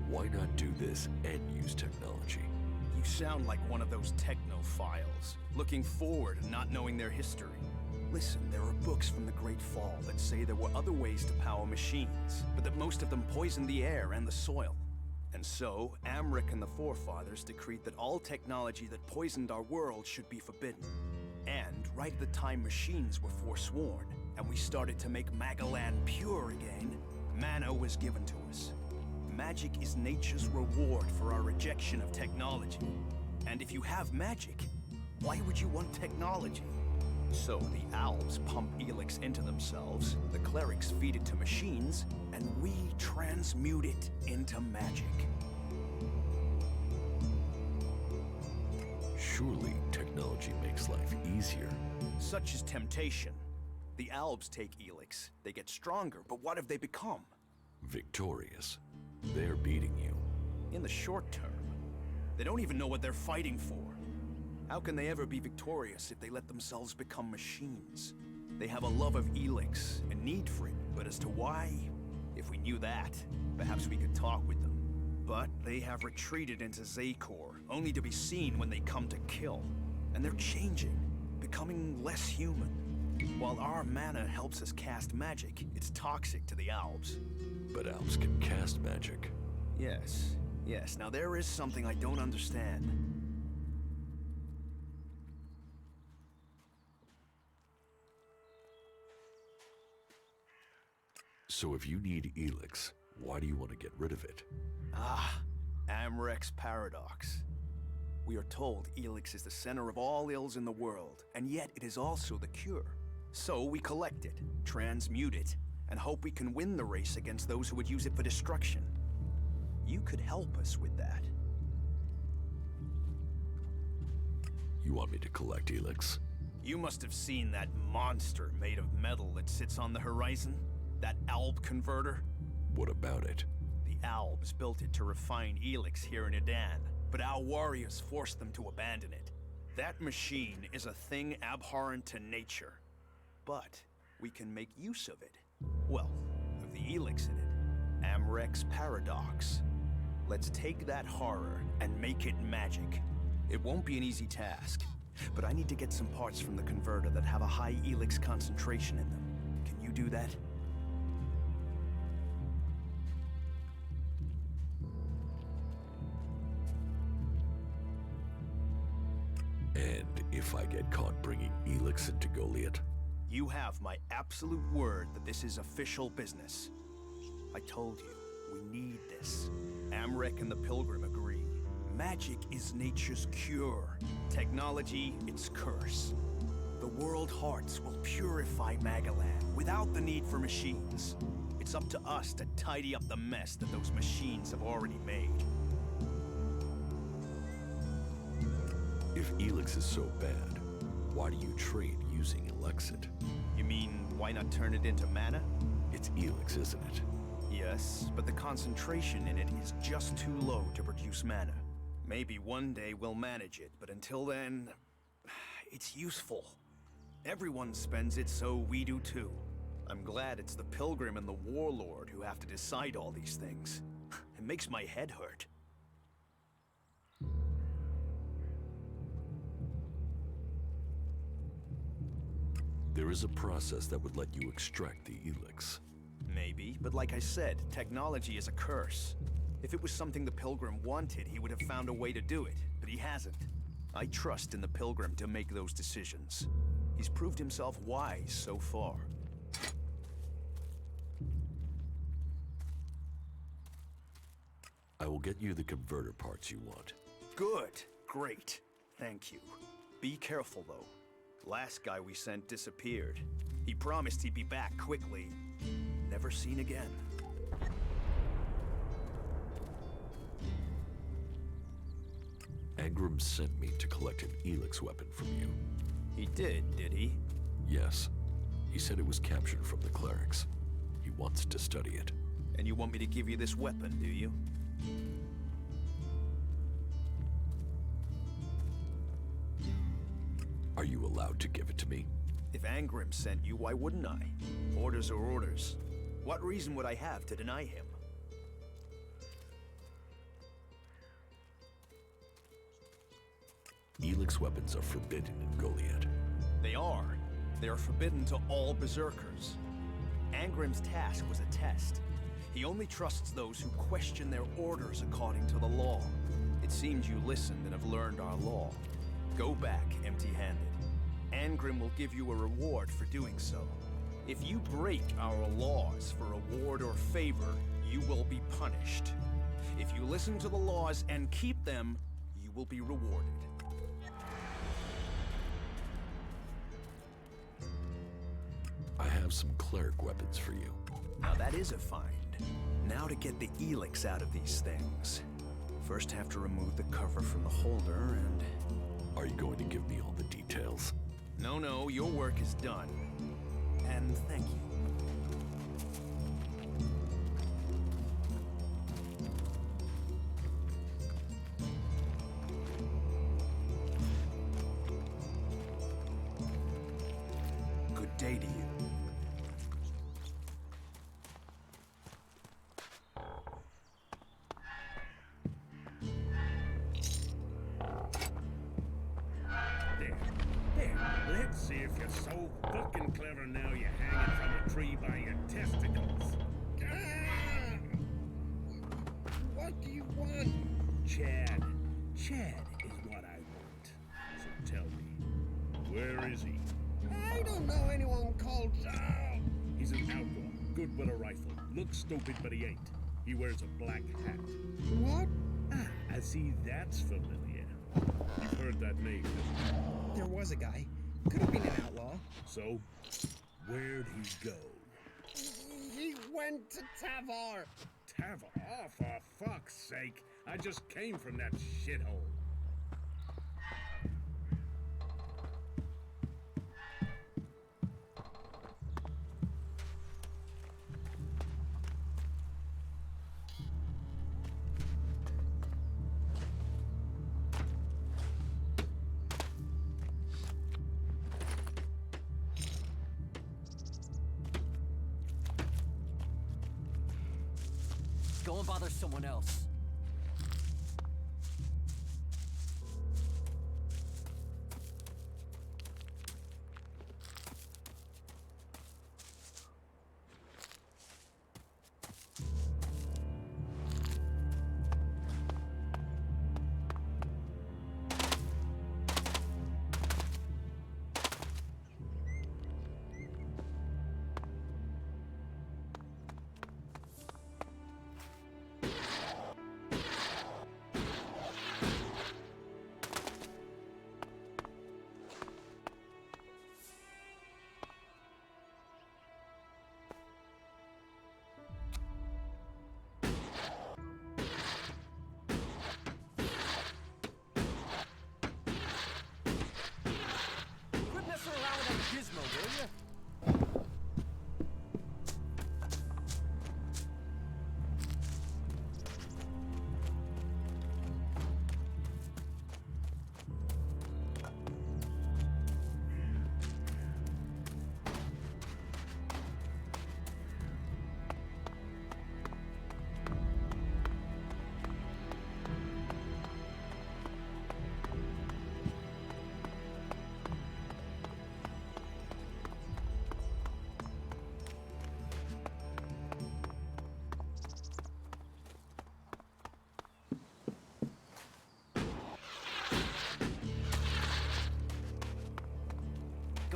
Why not do this and use technology? You sound like one of those technophiles, looking forward and not knowing their history. Listen, there are books from the Great Fall that say there were other ways to power machines, but that most of them poisoned the air and the soil. And so, Amric and the Forefathers decreed that all technology that poisoned our world should be forbidden. And right at the time machines were forsworn, and we started to make Magalan pure again, mana was given to us. Magic is nature's reward for our rejection of technology. And if you have magic, why would you want technology? So the Albs pump Elex into themselves, the clerics feed it to machines, and we transmute it into magic. Surely technology makes life easier. Such is temptation. The Albs take Elex, they get stronger, but what have they become? Victorious. They're beating you. In the short term. They don't even know what they're fighting for. How can they ever be victorious if they let themselves become machines? They have a love of Elex, a need for it, but as to why, if we knew that, perhaps we could talk with them. But they have retreated into Zakor, only to be seen when they come to kill. And they're changing, becoming less human. While our mana helps us cast magic, it's toxic to the Albs. But Albs can cast magic. Yes, yes. Now there is something I don't understand. So if you need Elex, why do you want to get rid of it? Ah, Amrek's paradox. We are told Elex is the center of all ills in the world, and yet it is also the cure. So we collect it, transmute it, and hope we can win the race against those who would use it for destruction. You could help us with that. You want me to collect Elex? You must have seen that monster made of metal that sits on the horizon? That Alb converter? What about it? The Albs built it to refine Elex here in Edan, but our warriors forced them to abandon it. That machine is a thing abhorrent to nature. But we can make use of it. Well, of the Elex in it. Amrek's paradox. Let's take that horror and make it magic. It won't be an easy task, but I need to get some parts from the converter that have a high Elex concentration in them. Can you do that? And if I get caught bringing Elex into Goliath? You have my absolute word that this is official business. I told you, we need this. Amrek and the Pilgrim agree. Magic is nature's cure. Technology, its curse. The world hearts will purify Magalan without the need for machines. It's up to us to tidy up the mess that those machines have already made. If Elex is so bad, why do you trade using Elexit? You mean, why not turn it into mana? It's Elex, isn't it? Yes, but the concentration in it is just too low to produce mana. Maybe one day we'll manage it, but until then, it's useful. Everyone spends it, so we do too. I'm glad it's the Pilgrim and the Warlord who have to decide all these things. It makes my head hurt. There is a process that would let you extract the Elex. Maybe, but like I said, technology is a curse. If it was something the Pilgrim wanted, he would have found a way to do it, but he hasn't. I trust in the Pilgrim to make those decisions. He's proved himself wise so far. I will get you the converter parts you want. Good. Great. Thank you. Be careful, though. Last guy we sent disappeared. He promised he'd be back quickly. Never seen again. Angrim sent me to collect an Elex weapon from you. He did he? Yes. He said it was captured from the clerics. He wants to study it. And you want me to give you this weapon, do you? Are you allowed to give it to me? If Angrim sent you, why wouldn't I? Orders are orders. What reason would I have to deny him? Elex weapons are forbidden in Goliad. They are. They are forbidden to all berserkers. Angrim's task was a test. He only trusts those who question their orders according to the law. It seems you listened and have learned our law. Go back empty-handed. Angrim will give you a reward for doing so. If you break our laws for reward or favor, you will be punished. If you listen to the laws and keep them, you will be rewarded. I have some cleric weapons for you. Now that is a find. Now to get the Elex out of these things. First have to remove the cover from the holder and... Are you going to give me all the details? No, your work is done. And thank you. Good day to you. Let's see if you're so fucking clever now you're hanging from a tree by your testicles. Ah! What do you want? Chad. Chad is what I want. So tell me, where is he? I don't know anyone called Charles. He's an outlaw, good with a rifle. Looks stupid, but he ain't. He wears a black hat. What? Ah, I see that's familiar. You've heard that name, haven't you? There was a guy. Could have been an outlaw. So, where'd he go? He went to Tavar. Tavar? Oh, for fuck's sake. I just came from that shithole. Go and bother someone else.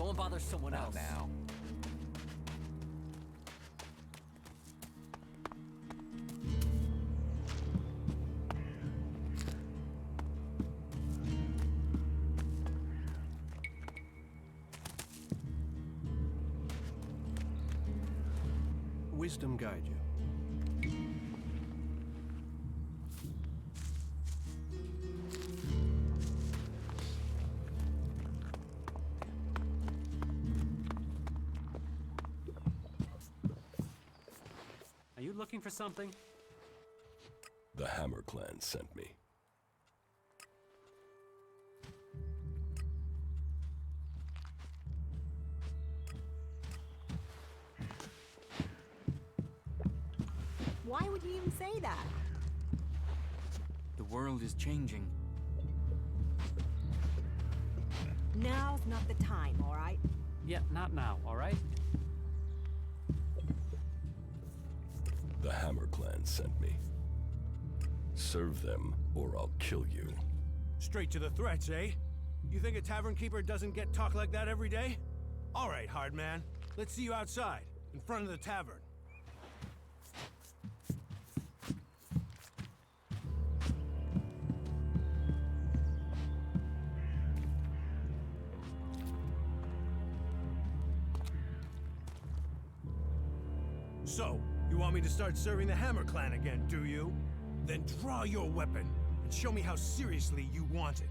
Go and bother someone else. Now. Wisdom guide you. Are you looking for something? The Hammer Clan sent me. Why would you even say that? The world is changing. Now's not the time, all right? Yeah, not now, all right? The Hammer Clan sent me. Serve them, or I'll kill you. Straight to the threats, eh? You think a tavern keeper doesn't get talk like that every day? All right, hard man. Let's see you outside, in front of the tavern. So, you want me to start serving the Hammer Clan again, do you? Then draw your weapon and show me how seriously you want it.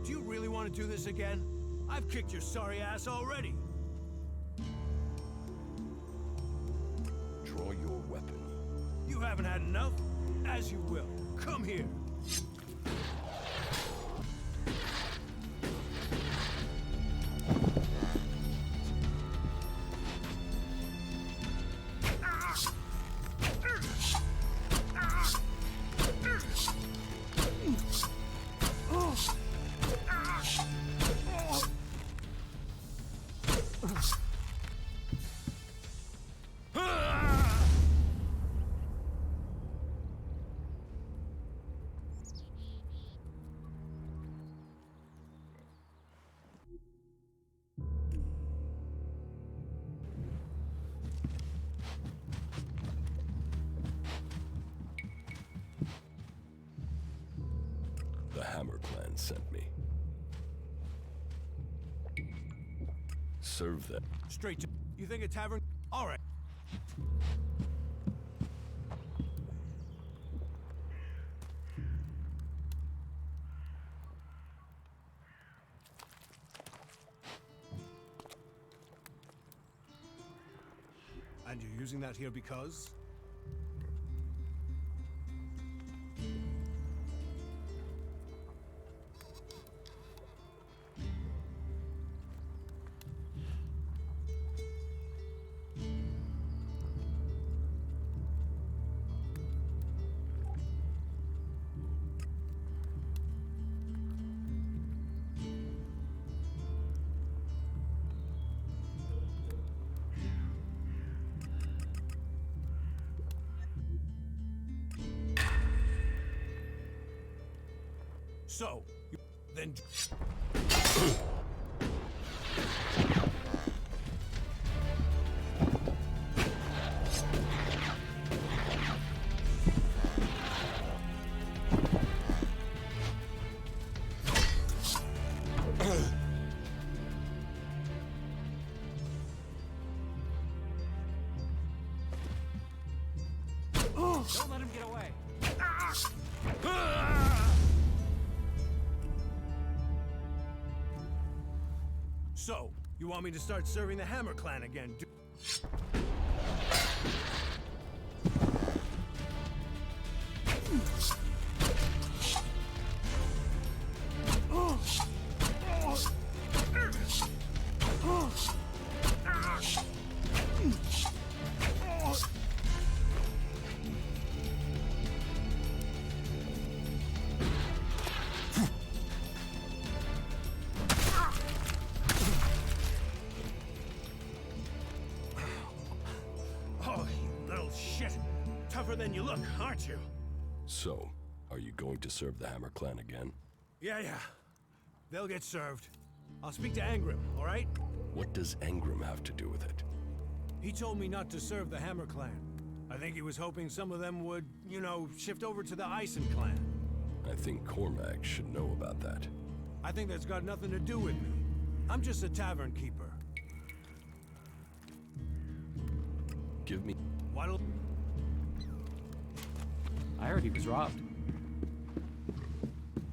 Do you really want to do this again? I've kicked your sorry ass already. Draw your weapon. You haven't had enough? As you will. Come here. The Hammer Clan sent me. Serve them. Straight to... You think a tavern... All right. And you're using that here because? So, then... Don't let him get away. So, you want me to start serving the Hammer Clan again, do... look, aren't you? So, are you going to serve the Hammer Clan again? Yeah. They'll get served. I'll speak to Angrim, all right? What does Angrim have to do with it? He told me not to serve the Hammer Clan. I think he was hoping some of them would, you know, shift over to the Ison Clan. I think Cormac should know about that. I think that's got nothing to do with me. I'm just a tavern keeper. Give me... What'll... I heard he was robbed.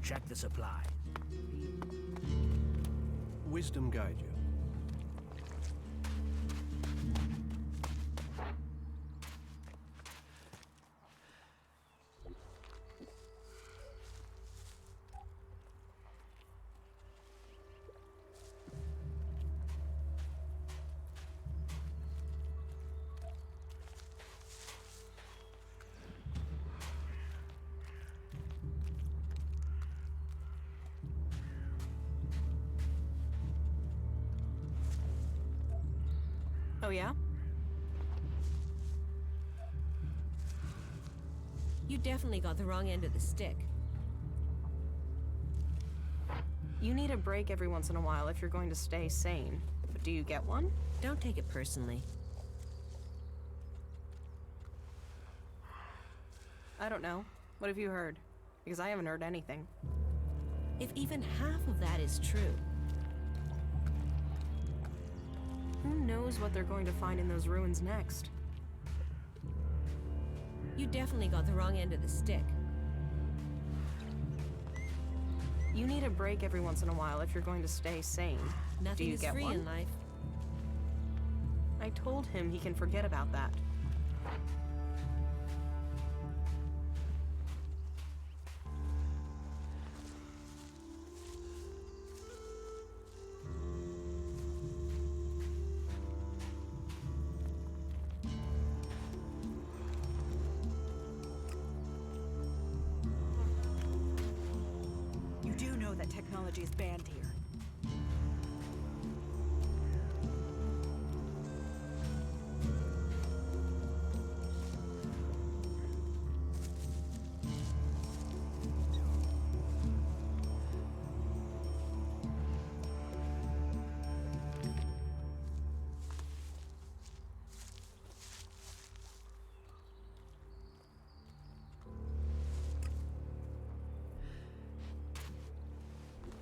Check the supply. Wisdom guide you. Oh, yeah? You definitely got the wrong end of the stick. You need a break every once in a while if you're going to stay sane. But do you get one? Don't take it personally. I don't know. What have you heard? Because I haven't heard anything. If even half of that is true... Who knows what they're going to find in those ruins next? You definitely got the wrong end of the stick. You need a break every once in a while if you're going to stay sane. Nothing Do you is get free one? in life. I told him he can forget about that. You do know that technology is banned here.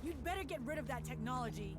You'd better get rid of that technology.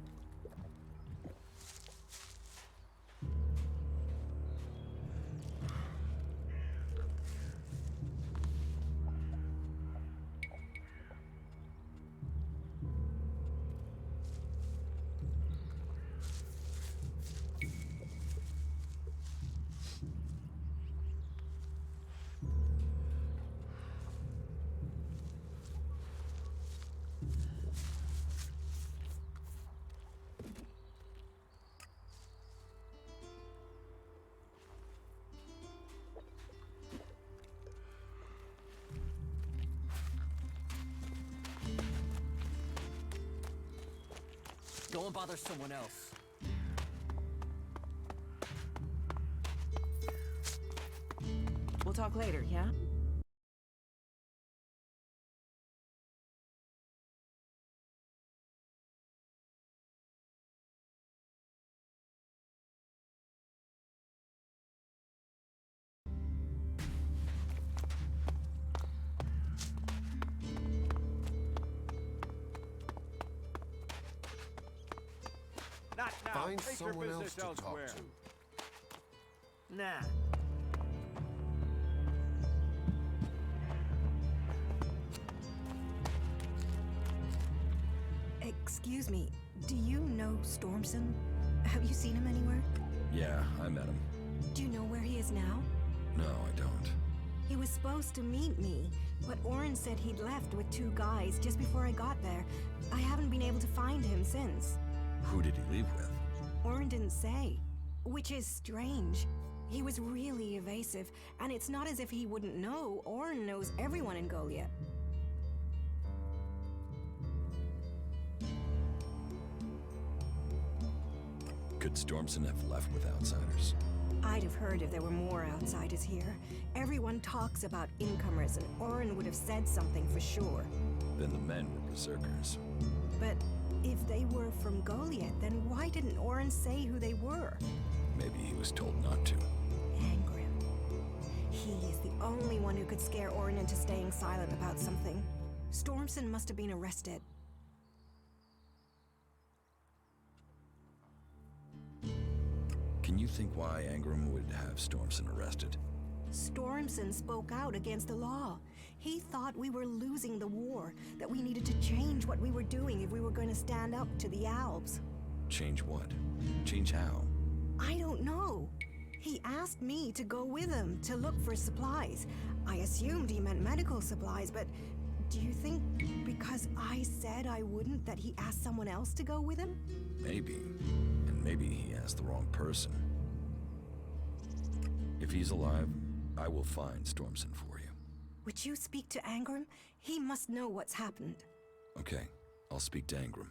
Go and bother someone else. We'll talk later, yeah? Not now. Find Take your someone else business to talk elsewhere. to. Nah. Excuse me, do you know Stormson? Have you seen him anywhere? Yeah, I met him. Do you know where he is now? No, I don't. He was supposed to meet me, but Oren said he'd left with 2 guys just before I got there. I haven't been able to find him since. Who did he leave with? Oren didn't say, which is strange. He was really evasive, and it's not as if he wouldn't know. Oren knows everyone in Goliath. Could Stormson have left with outsiders? I'd have heard if there were more outsiders here. Everyone talks about incomers, and Orin would have said something for sure. Then the men were berserkers. But if they were from Goliath, then why didn't Orin say who they were? Maybe he was told not to. Angrim. He is the only one who could scare Orin into staying silent about something. Stormson must have been arrested. Can you think why Angrim would have Stormson arrested? Stormson spoke out against the law. He thought we were losing the war, that we needed to change what we were doing if we were going to stand up to the Alps. Change what? Change how? I don't know. He asked me to go with him to look for supplies. I assumed he meant medical supplies, but do you think because I said I wouldn't that he asked someone else to go with him? Maybe. And maybe he asked the wrong person. If he's alive, I will find Stormson for you. Would you speak to Angrim? He must know what's happened. Okay, I'll speak to Angrim.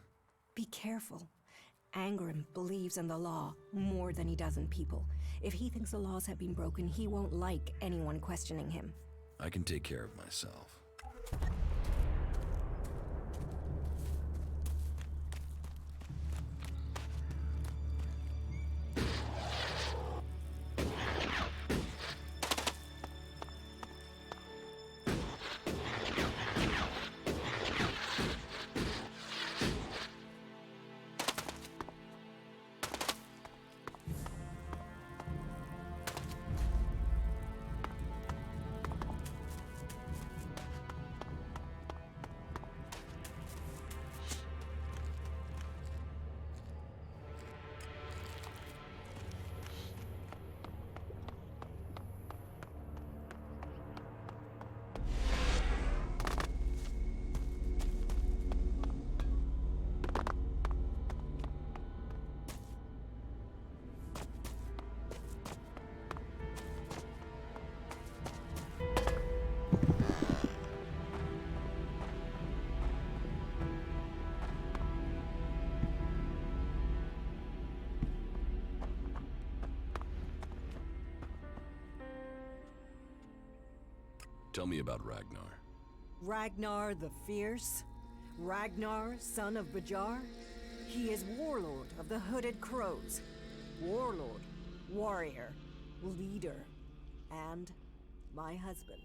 Be careful. Angrim believes in the law more than he does in people. If he thinks the laws have been broken, he won't like anyone questioning him. I can take care of myself. Tell me about Ragnar. Ragnar the Fierce? Ragnar, son of Bajar? He is warlord of the Hooded Crows. Warlord, warrior, leader, and my husband.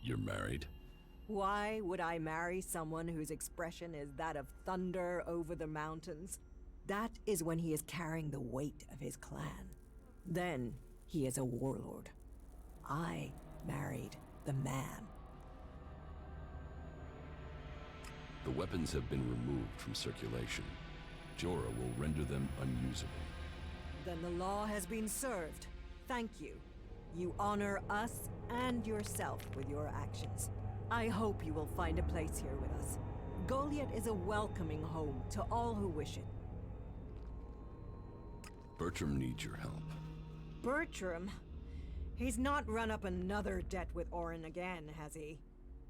You're married? Why would I marry someone whose expression is that of thunder over the mountains? That is when he is carrying the weight of his clan. Then he is a warlord. I married the man. The weapons have been removed from circulation. Jorah will render them unusable. Then the law has been served. Thank you. You honor us and yourself with your actions. I hope you will find a place here with us. Goliath is a welcoming home to all who wish it. Bertram needs your help. Bertram? He's not run up another debt with Orin again, has he?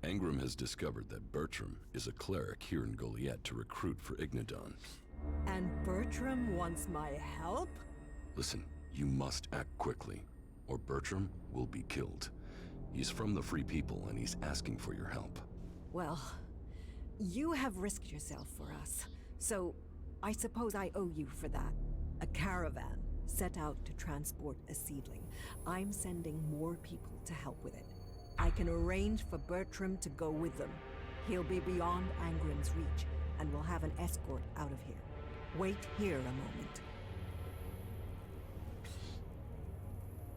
Angrim has discovered that Bertram is a cleric here in Goliath to recruit for Ignadon. And Bertram wants my help? Listen, you must act quickly, or Bertram will be killed. He's from the Free People, and he's asking for your help. Well, you have risked yourself for us, so I suppose I owe you for that. A caravan set out to transport a seedling. I'm sending more people to help with it. I can arrange for Bertram to go with them. He'll be beyond Angrim's reach, and we'll have an escort out of here. Wait here a moment.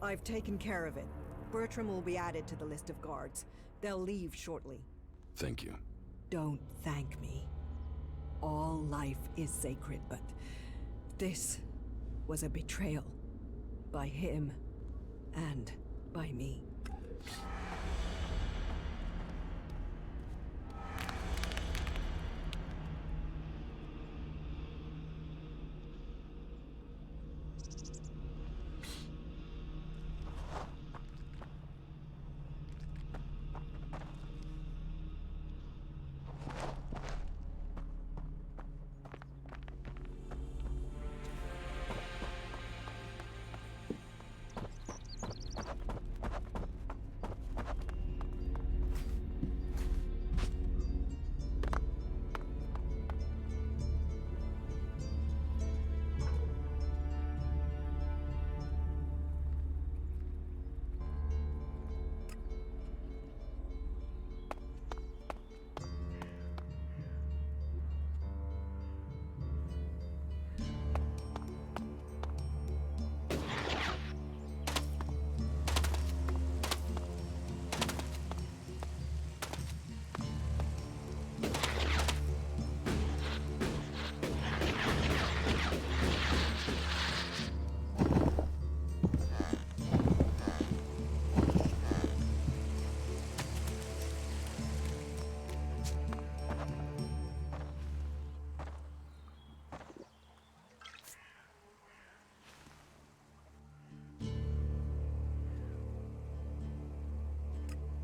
I've taken care of it. Bertram will be added to the list of guards. They'll leave shortly. Thank you. Don't thank me. All life is sacred, but this was a betrayal. By him, and by me.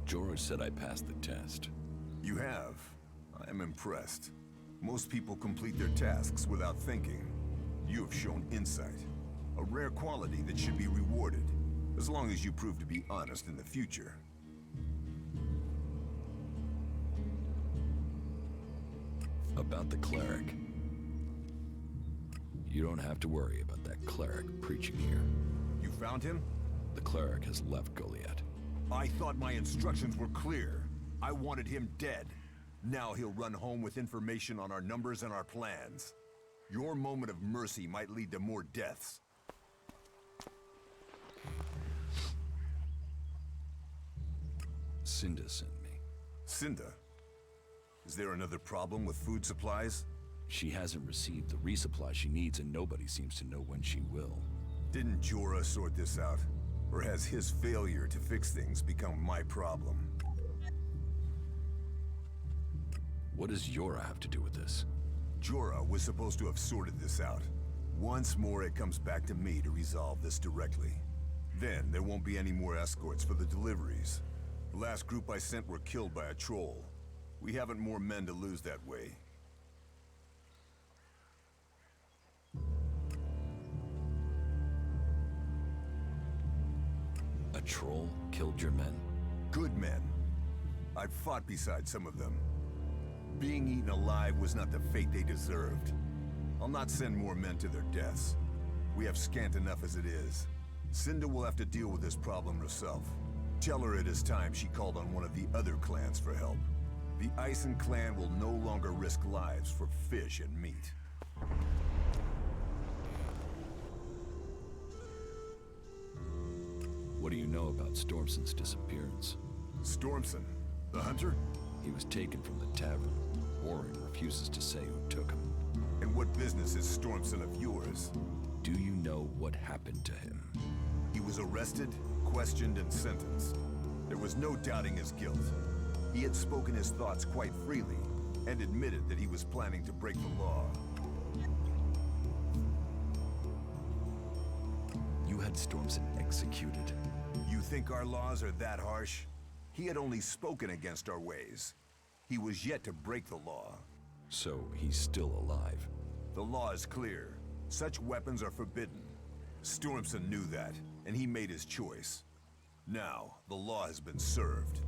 Jorah said I passed the test. You have. I am impressed. Most people complete their tasks without thinking. You have shown insight. A rare quality that should be rewarded, as long as you prove to be honest in the future. About the cleric. You don't have to worry about that cleric preaching here. You found him? The cleric has left Goliath. I thought my instructions were clear. I wanted him dead. Now he'll run home with information on our numbers and our plans. Your moment of mercy might lead to more deaths. Cinda sent me. Cinda? Is there another problem with food supplies? She hasn't received the resupply she needs, and nobody seems to know when she will. Didn't Jorah sort this out? Or has his failure to fix things become my problem? What does Jorah have to do with this? Jorah was supposed to have sorted this out. Once more, it comes back to me to resolve this directly. Then, there won't be any more escorts for the deliveries. The last group I sent were killed by a troll. We haven't more men to lose that way. A troll killed your men? Good men. I've fought beside some of them. Being eaten alive was not the fate they deserved. I'll not send more men to their deaths. We have scant enough as it is. Cinda will have to deal with this problem herself. Tell her it is time she called on one of the other clans for help. The Ison clan will no longer risk lives for fish and meat. What do you know about Stormson's disappearance? Stormson? The hunter? He was taken from the tavern. Warren refuses to say who took him. And what business is Stormson of yours? Do you know what happened to him? He was arrested, questioned, and sentenced. There was no doubting his guilt. He had spoken his thoughts quite freely, and admitted that he was planning to break the law. You had Stormson executed? You think our laws are that harsh? He had only spoken against our ways. He was yet to break the law. So he's still alive? The law is clear. Such weapons are forbidden. Stormson knew that, and he made his choice. Now, the law has been served.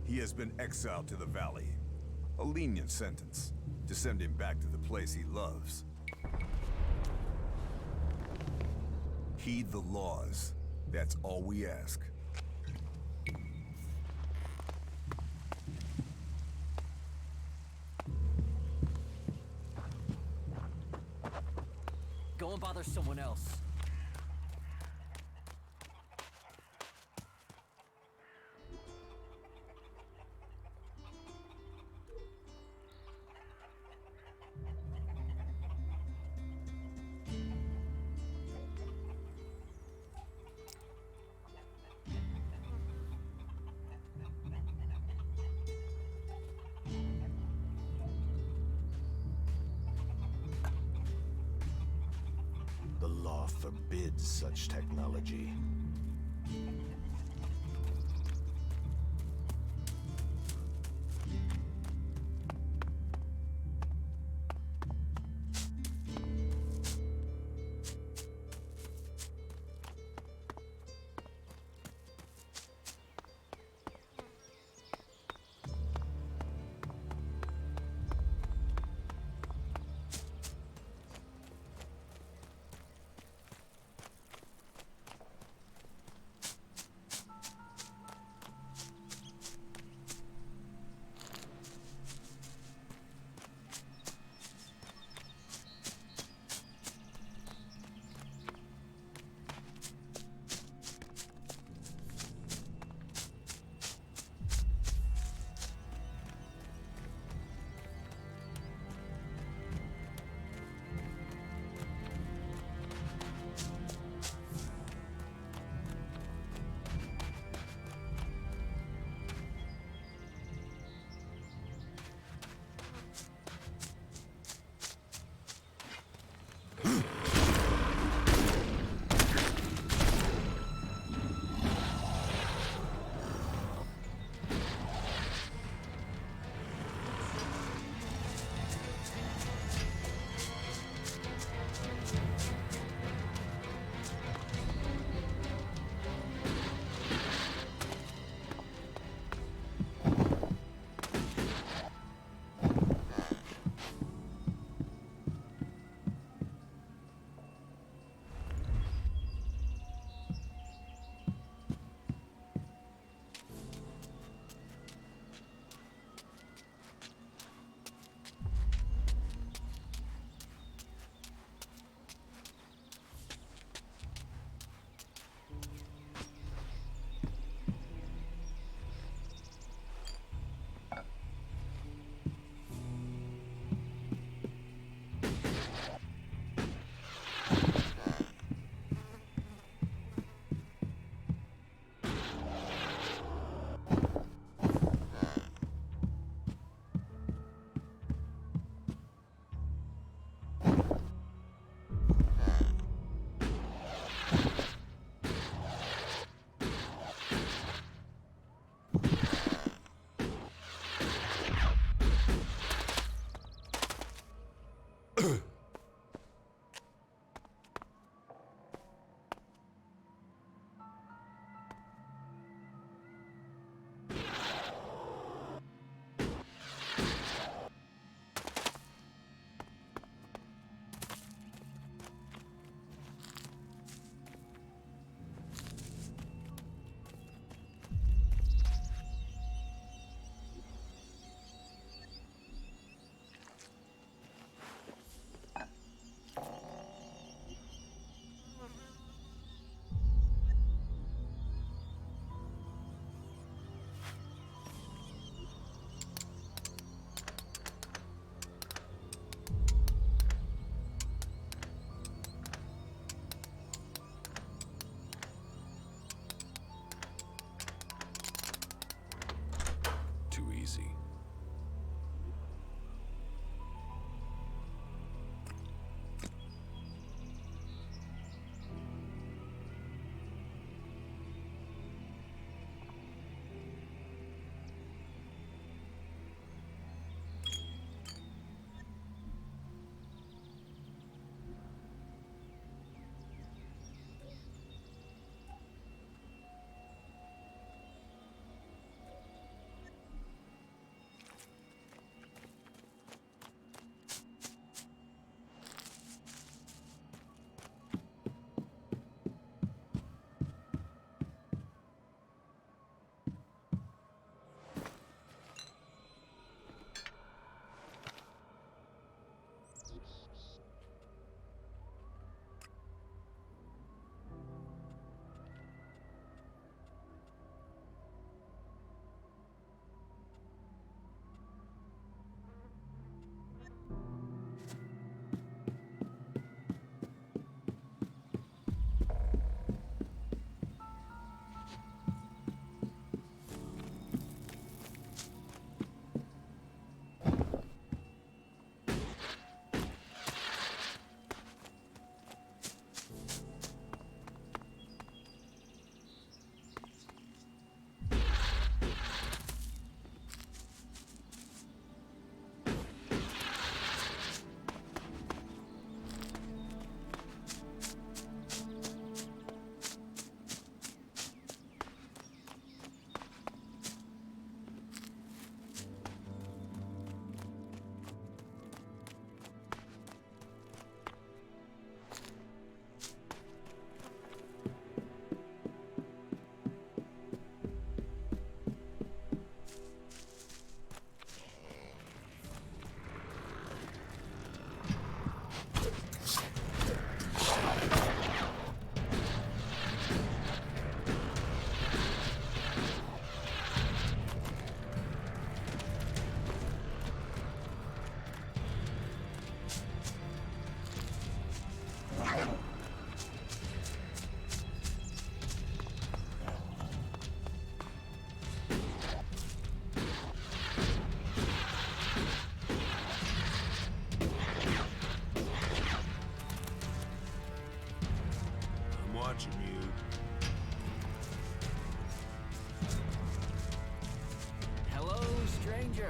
He has been exiled to the valley. A lenient sentence, to send him back to the place he loves. Heed the laws. That's all we ask. Go and bother someone else. The law forbids such technology.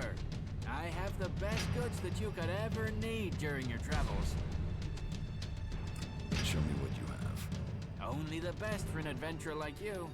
Sure. I have the best goods that you could ever need during your travels. Show me what you have. Only the best for an adventurer like you.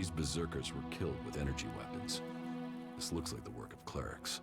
These berserkers were killed with energy weapons. This looks like the work of clerics.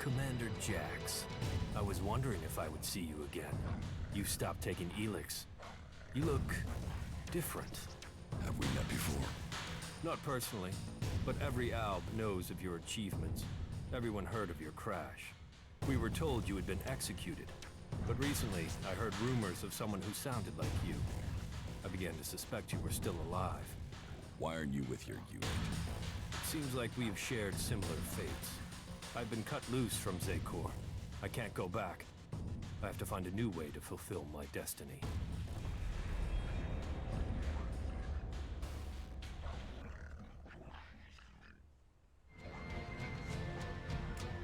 Commander Jax, I was wondering if I would see you again. You stopped taking Elex. You look different. Have we met before? Not personally, but every alb knows of your achievements. Everyone heard of your crash. We were told you had been executed, but recently I heard rumors of someone who sounded like you. I began to suspect you were still alive. Why aren't you with your unit? Seems like we've shared similar fates. I've been cut loose from Zekor. I can't go back. I have to find a new way to fulfill my destiny.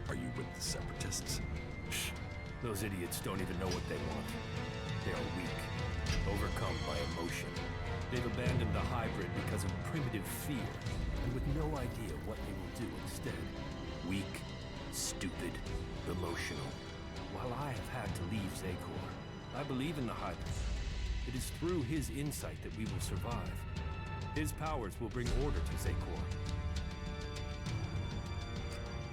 Are you with the Separatists? Shh. Those idiots don't even know what they want. They are weak, overcome by emotion. They've abandoned the hybrid because of primitive fear, and with no idea what they will do instead. Weak, stupid, emotional. While I have had to leave Zekor, I believe in the hybrid. It is through his insight that we will survive. His powers will bring order to Zekor.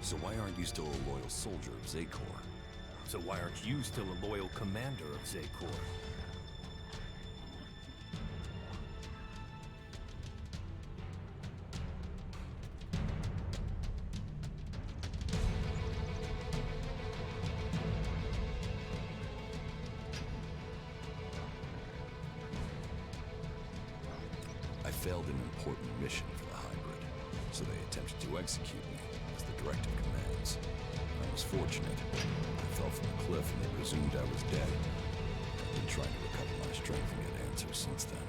So why aren't you still a loyal soldier of Zekor? So why aren't you still a loyal commander of Zekor? I failed an important mission for the hybrid, so they attempted to execute me as the directive commands. I was fortunate. I fell from a cliff and they presumed I was dead. I've been trying to recover my strength and get answers since then.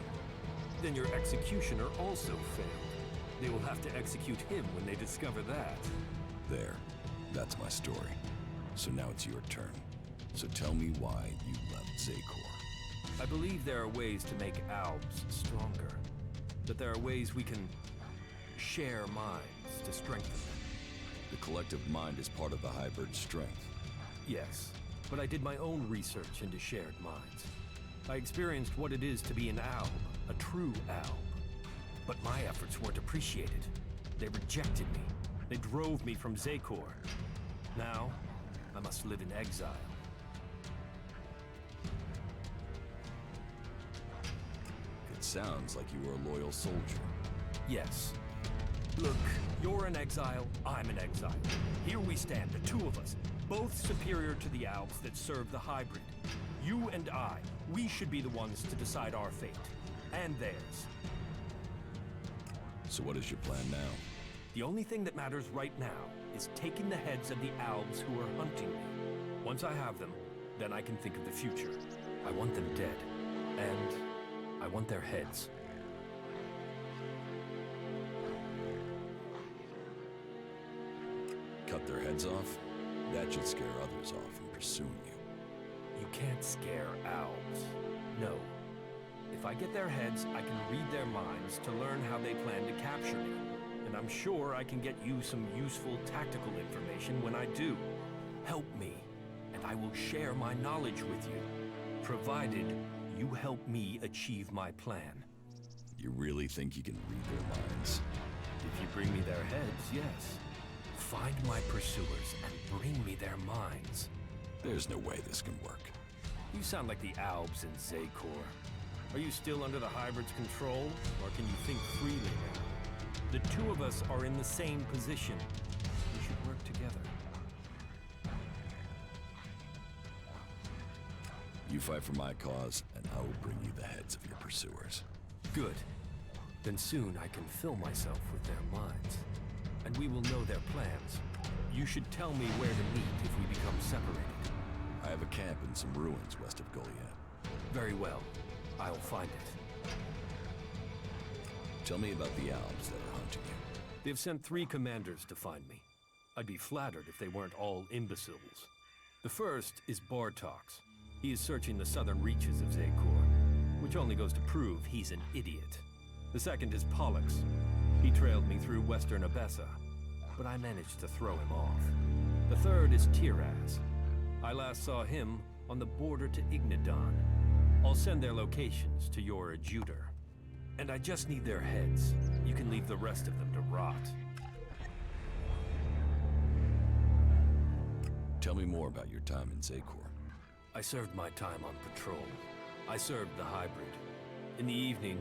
Then your executioner also failed. They will have to execute him when they discover that. There. That's my story. So now it's your turn. So tell me why you left Zakor. I believe there are ways to make Albs stronger. That there are ways we can share minds to strengthen them. The collective mind is part of the hybrid strength. Yes, but I did my own research into shared minds. I experienced what it is to be an Alb, a true Alb. But my efforts weren't appreciated. They rejected me. They drove me from Zakor. Now, I must live in exile. It sounds like you were a loyal soldier. Yes. Look, you're in exile, I'm in exile. Here we stand, the two of us, both superior to the Albs that serve the hybrid. You and I, we should be the ones to decide our fate. And theirs. So what is your plan now? The only thing that matters right now is taking the heads of the Albs who are hunting me. Once I have them, then I can think of the future. I want them dead. And I want their heads. Cut their heads off? That should scare others off from pursuing you. You can't scare Albs. No. If I get their heads, I can read their minds to learn how they plan to capture me. And I'm sure I can get you some useful tactical information when I do. Help me, and I will share my knowledge with you, provided you help me achieve my plan. You really think you can read their minds? If you bring me their heads, yes. Find my pursuers and bring me their minds. There's no way this can work. You sound like the Albs in Zakor. Are you still under the hybrid's control, or can you think freely now? The two of us are in the same position. We should work together. You fight for my cause, and I will bring you the heads of your pursuers. Good. Then soon I can fill myself with their minds. And we will know their plans. You should tell me where to meet if we become separated. I have a camp in some ruins west of Goliath. Very well. I'll find it. Tell me about the Albs that are hunting you. They've sent 3 commanders to find me. I'd be flattered if they weren't all imbeciles. The first is Bartox. He is searching the southern reaches of Zakor, which only goes to prove he's an idiot. The second is Pollux. He trailed me through western Abessa, but I managed to throw him off. The third is Tiraz. I last saw him on the border to Ignadon. I'll send their locations to your adjutor. And I just need their heads. You can leave the rest of them to rot. Tell me more about your time in Zakor. I served my time on patrol. I served the hybrid. In the evening,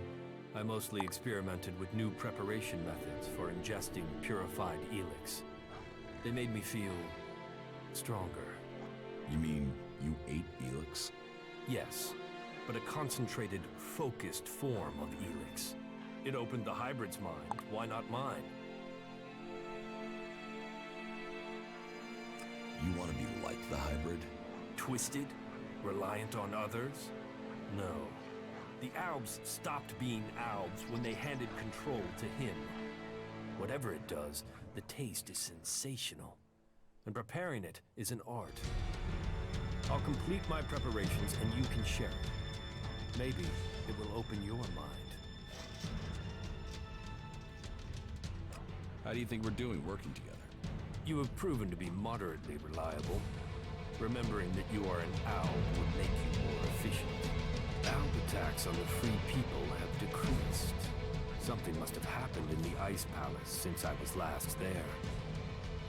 I mostly experimented with new preparation methods for ingesting purified Elex. They made me feel stronger. You mean you ate Elex? Yes, but a concentrated, focused form of Elex. It opened the hybrid's mind, why not mine? You want to be like the hybrid? Twisted? Reliant on others? No. The Albs stopped being Albs when they handed control to him. Whatever it does, the taste is sensational. And preparing it is an art. I'll complete my preparations and you can share it. Maybe it will open your mind. How do you think we're doing working together? You have proven to be moderately reliable. Remembering that you are an Alb would make you more efficient. Alb attacks on the free people have decreased. Something must have happened in the Ice Palace since I was last there.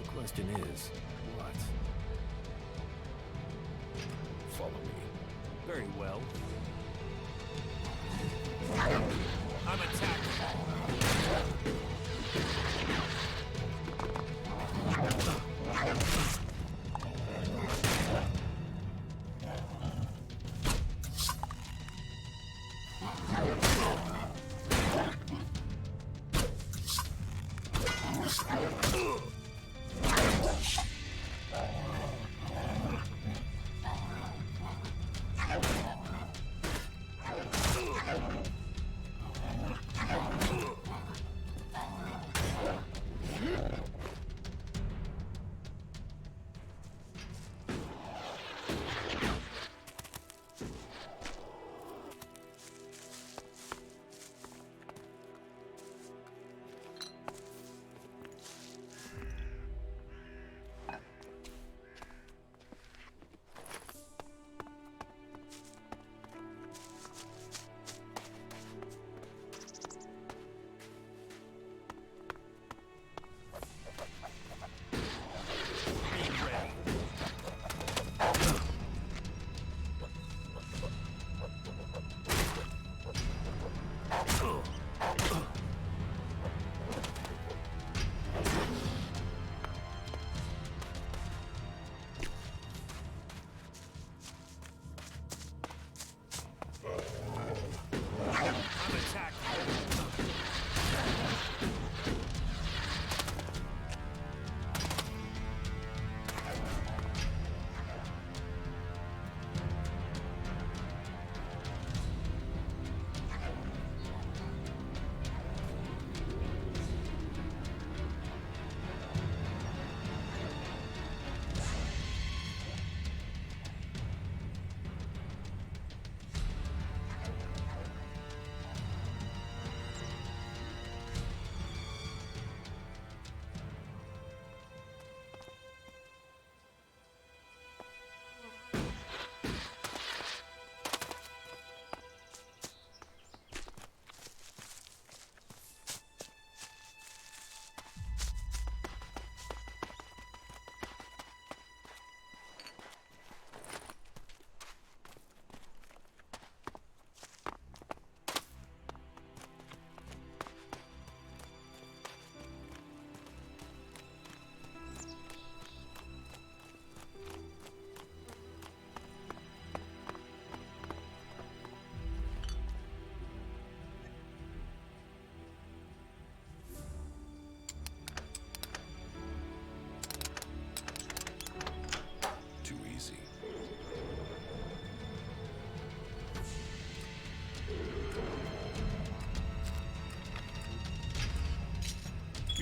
The question is, what? Follow me. Very well. I'm attacked.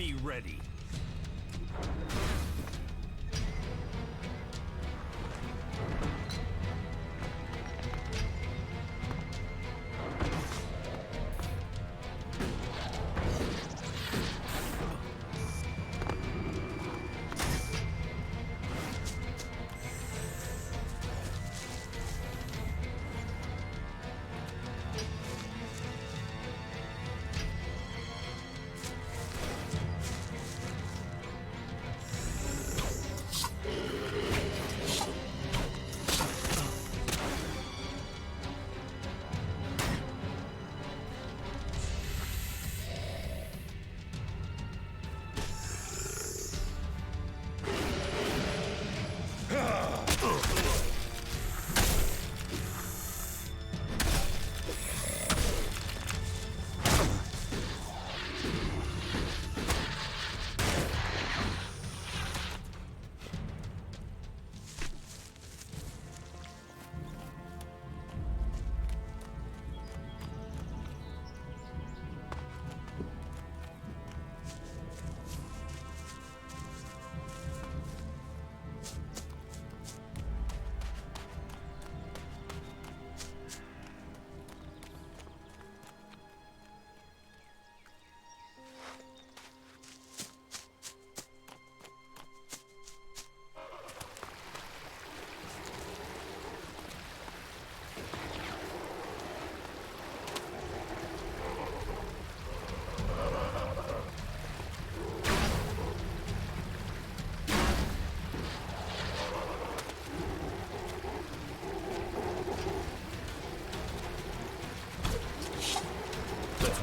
Be ready.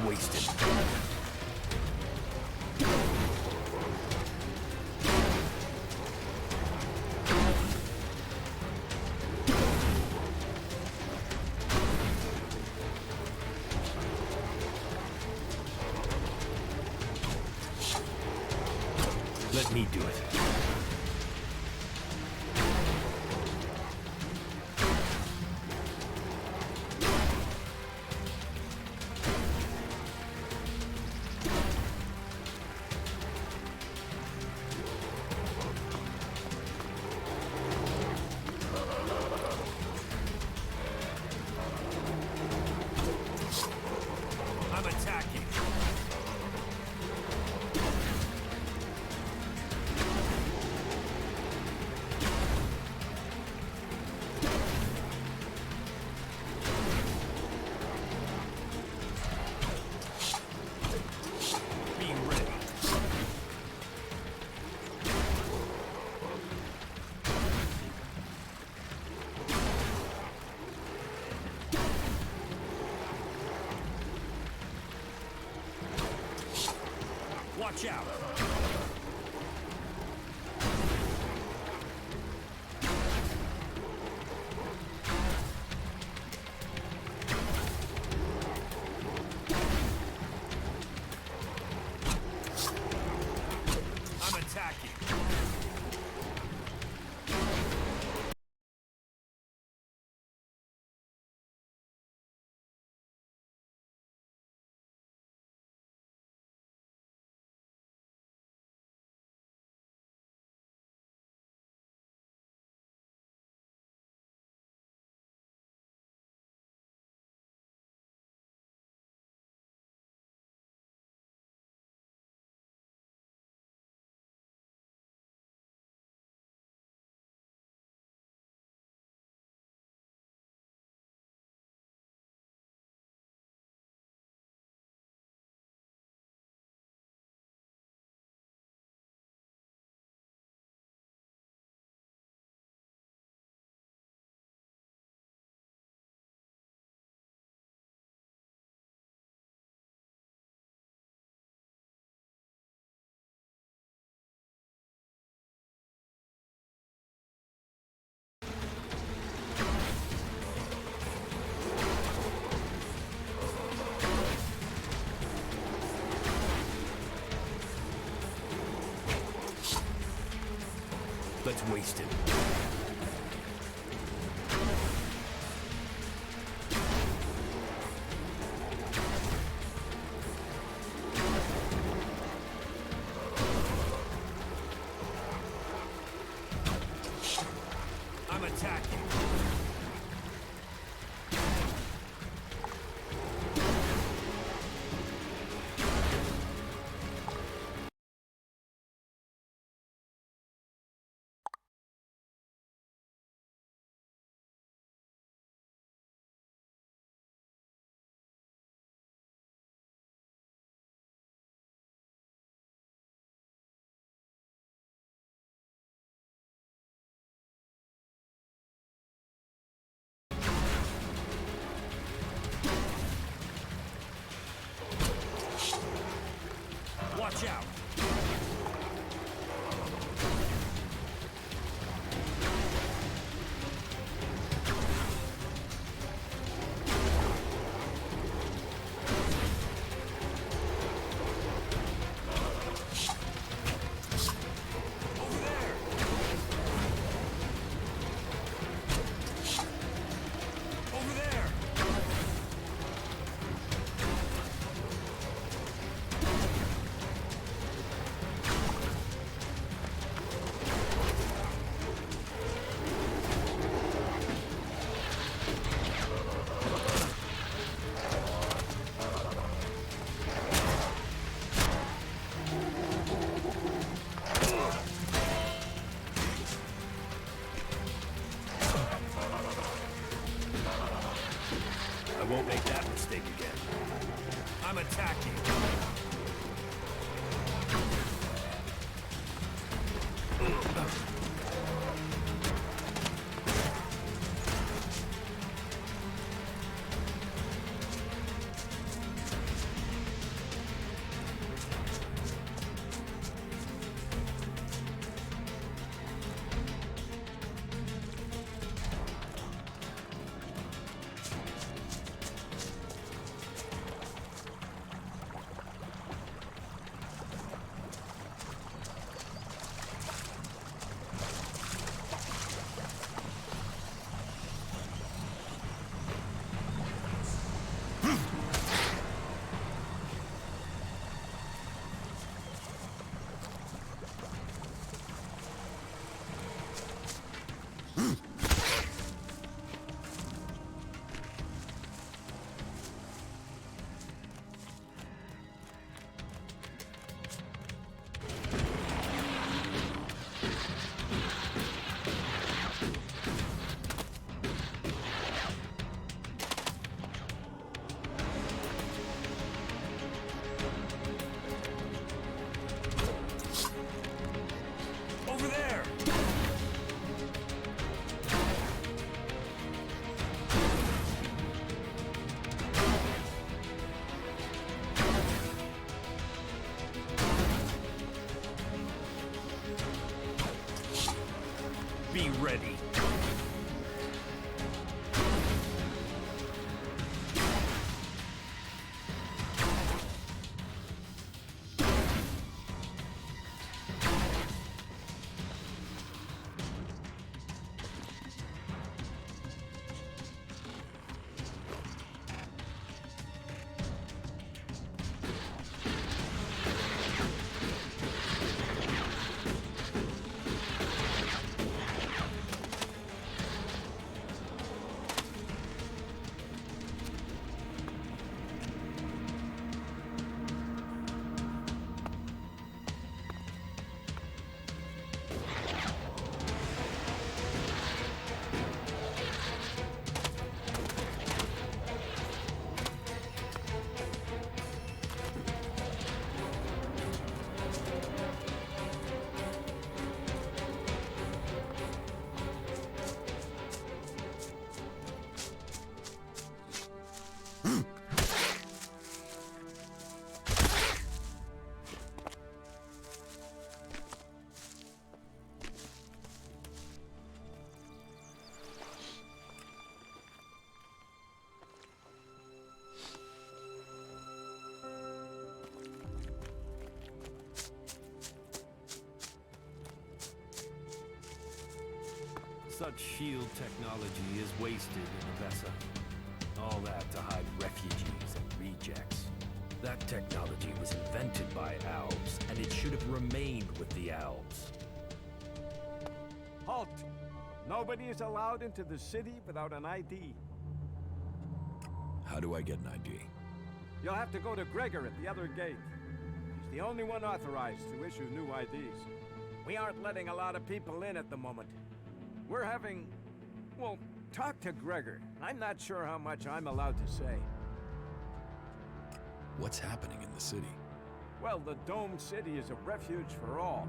Wasted. Let me do it. I'm attacking. Be ready. Watch out! I'm attacking. Let's waste it. Watch out! I won't make that mistake again. I'm attacking. Over there! Be ready. Such shield technology is wasted in Avessa. All that to hide refugees and rejects. That technology was invented by Alps, and it should have remained with the Alps. Halt! Nobody is allowed into the city without an ID. How do I get an ID? You'll have to go to Gregor at the other gate. He's the only one authorized to issue new IDs. We aren't letting a lot of people in at the moment. We're having... well, talk to Gregor. I'm not sure how much I'm allowed to say. What's happening in the city? Well, the Domed City is a refuge for all.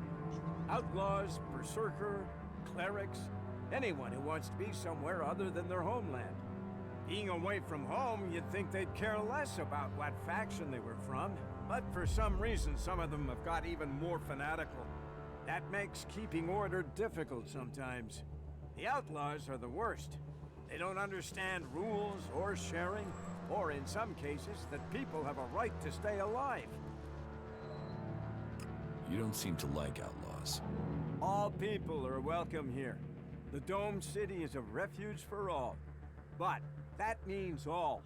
Outlaws, berserker, clerics, anyone who wants to be somewhere other than their homeland. Being away from home, you'd think they'd care less about what faction they were from. But for some reason, some of them have got even more fanatical. That makes keeping order difficult sometimes. The outlaws are the worst. They don't understand rules or sharing, or in some cases, that people have a right to stay alive. You don't seem to like outlaws. All people are welcome here. The Dome City is a refuge for all. But that means all,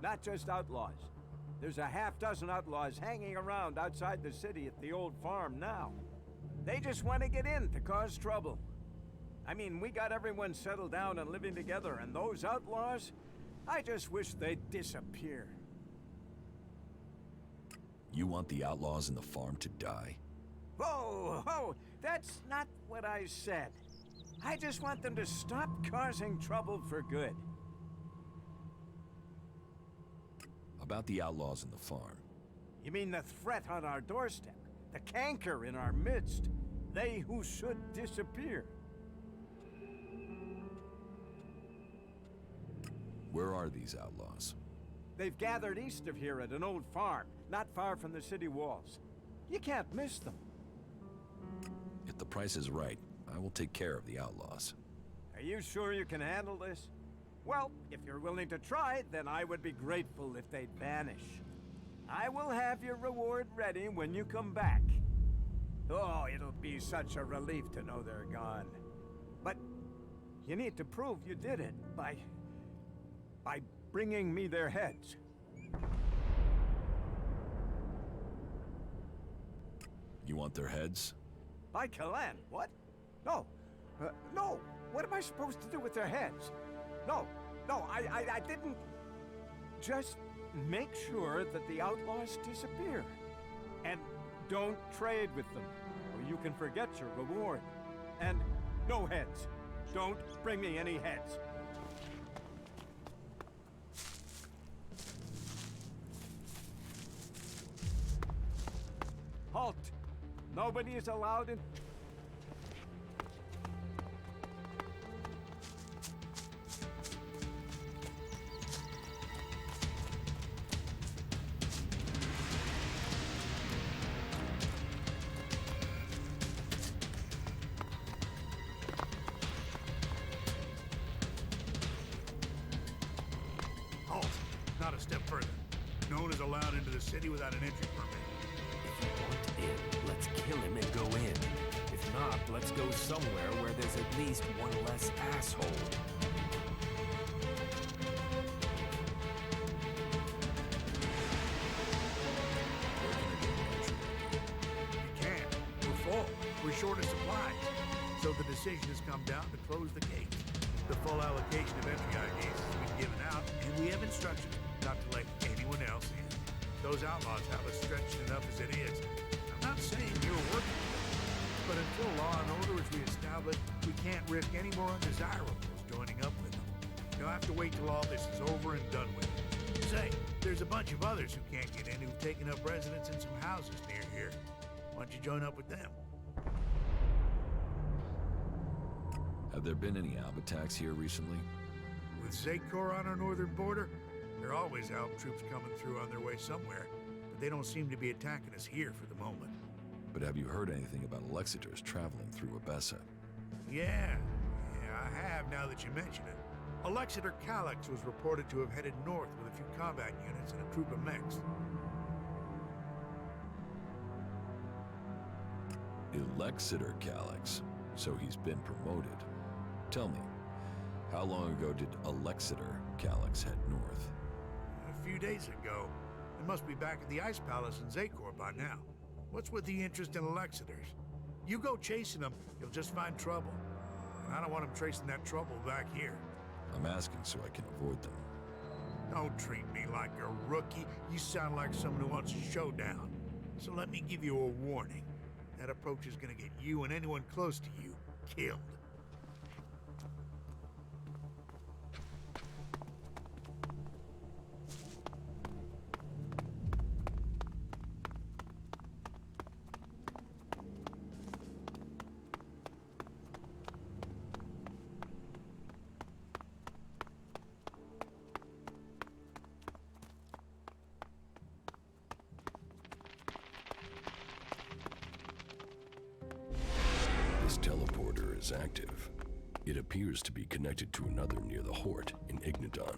not just outlaws. There's a half-dozen outlaws hanging around outside the city at the old farm now. They just want to get in to cause trouble. I mean, we got everyone settled down and living together, and those outlaws, I just wish they'd disappear. You want the outlaws in the farm to die? Whoa, whoa, that's not what I said. I just want them to stop causing trouble for good. About the outlaws in the farm. You mean the threat on our doorstep? The canker in our midst? They who should disappear? Where are these outlaws? They've gathered east of here at an old farm, not far from the city walls. You can't miss them. If the price is right, I will take care of the outlaws. Are you sure you can handle this? Well, if you're willing to try, then I would be grateful if they'd vanish. I will have your reward ready when you come back. Oh, it'll be such a relief to know they're gone. But you need to prove you did it by bringing me their heads. You want their heads? By Kalan, what? No. No. What am I supposed to do with their heads? No. No, I didn't. Just make sure that the outlaws disappear. And don't trade with them, or you can forget your reward. And no heads. Don't bring me any heads. Halt! Nobody is allowed in. Halt! Not a step further. No one is allowed into the city without an entry permit. If you want in, let's kill him and go in. If not, let's go somewhere where there's at least one less asshole. You can't. We're full. We're short of supplies. So the decision has come down to close the gate. The full allocation of entry IDs has been given out, and we have instructions not to let anyone else in. Those outlaws have us stretched enough as it is. I'm not saying you're working, but until law and order is reestablished, we can't risk any more undesirables joining up with them. You'll have to wait till all this is over and done with. Say, there's a bunch of others who can't get in who've taken up residence in some houses near here. Why don't you join up with them? Have there been any Alb attacks here recently? With Zakor on our northern border, there are always Alb troops coming through on their way somewhere, but they don't seem to be attacking us here for the moment. But have you heard anything about Alexiters traveling through Abessa? Yeah, I have now that you mention it. Alexiter Calyx was reported to have headed north with a few combat units and a troop of mechs. Alexiter Calyx, so he's been promoted. Tell me, how long ago did Alexiter Calyx head north? A few days ago. They must be back at the Ice Palace in Zakor by now. What's with the interest in Alexiters? You go chasing them, you'll just find trouble. And I don't want them tracing that trouble back here. I'm asking so I can avoid them. Don't treat me like a rookie. You sound like someone who wants a showdown. So let me give you a warning. That approach is gonna get you and anyone close to you killed. teleporter is active. It appears to be connected to another near the Hort in Ignadon.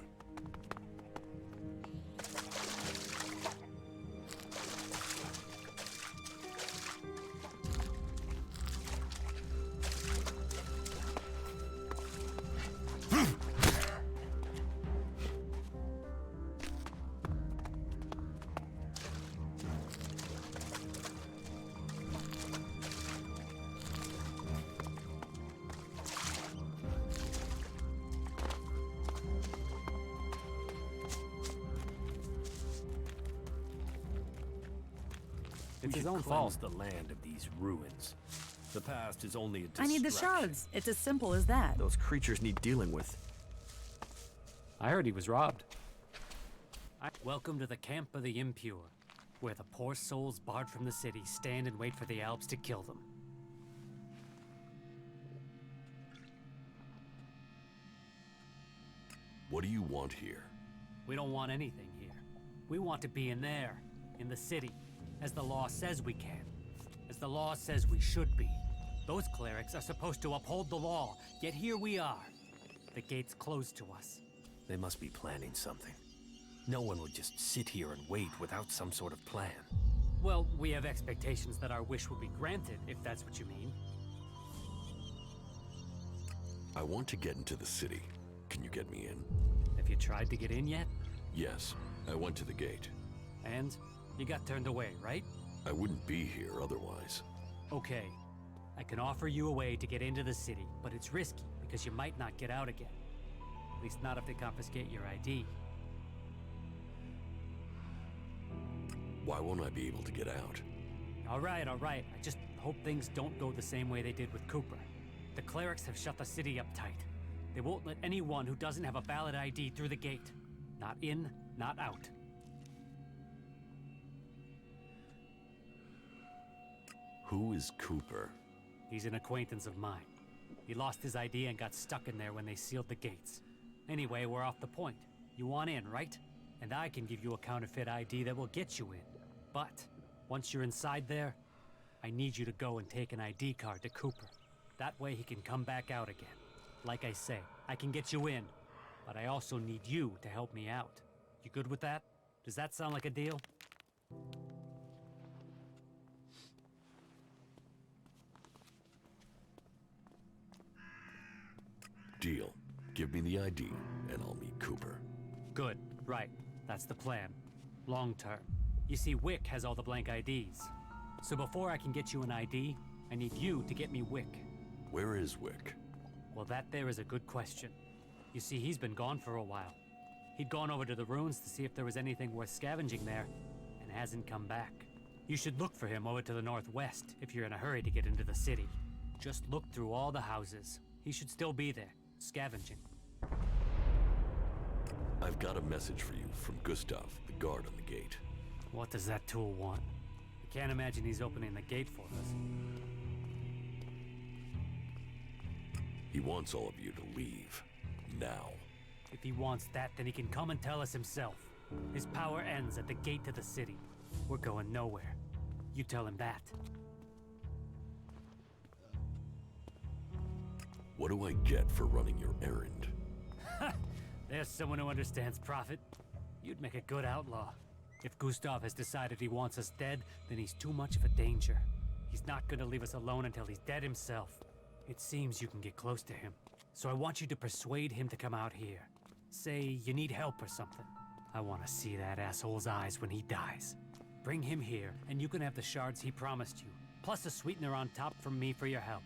It's his own fault. The land of these ruins. The past is only a distraction. I need the shards. It's as simple as that. Those creatures need dealing with. I heard he was robbed. Welcome to the camp of the impure, where the poor souls barred from the city stand and wait for the Alps to kill them. What do you want here? We don't want anything here. We want to be in there, in the city, as the law says we can, as the law says we should be. Those clerics are supposed to uphold the law, yet here we are. The gate's closed to us. They must be planning something. No one would just sit here and wait without some sort of plan. Well, we have expectations that our wish will be granted, if that's what you mean. I want to get into the city. Can you get me in? Have you tried to get in yet? Yes, I went to the gate. And? You got turned away, right? I wouldn't be here otherwise. Okay. I can offer you a way to get into the city, but it's risky because you might not get out again. At least not if they confiscate your ID. Why won't I be able to get out? All right. I just hope things don't go the same way they did with Cooper. The clerics have shut the city up tight. They won't let anyone who doesn't have a valid ID through the gate. Not in, not out. Who is Cooper? He's an acquaintance of mine. He lost his ID and got stuck in there when they sealed the gates. Anyway, we're off the point. You want in, right? And I can give you a counterfeit ID that will get you in. But, once you're inside there, I need you to go and take an ID card to Cooper. That way he can come back out again. Like I say, I can get you in, but I also need you to help me out. You good with that? Does that sound like a deal? Deal. Give me the ID, and I'll meet Cooper. Good. Right. That's the plan. Long term. You see, Wick has all the blank IDs. So before I can get you an ID, I need you to get me Wick. Where is Wick? Well, that there is a good question. You see, he's been gone for a while. He'd gone over to the ruins to see if there was anything worth scavenging there, and hasn't come back. You should look for him over to the northwest if you're in a hurry to get into the city. Just look through all the houses. He should still be there, scavenging. I've got a message for you from Gustav, the guard on the gate. What does that tool want? I can't imagine he's opening the gate for us. He wants all of you to leave. Now. If he wants that, then he can come and tell us himself. His power ends at the gate to the city. We're going nowhere. You tell him that. What do I get for running your errand? There's someone who understands profit. You'd make a good outlaw. If Gustav has decided he wants us dead, then he's too much of a danger. He's not gonna leave us alone until he's dead himself. It seems you can get close to him. So I want you to persuade him to come out here. Say you need help or something. I want to see that asshole's eyes when he dies. Bring him here, and you can have the shards he promised you, plus a sweetener on top from me for your help.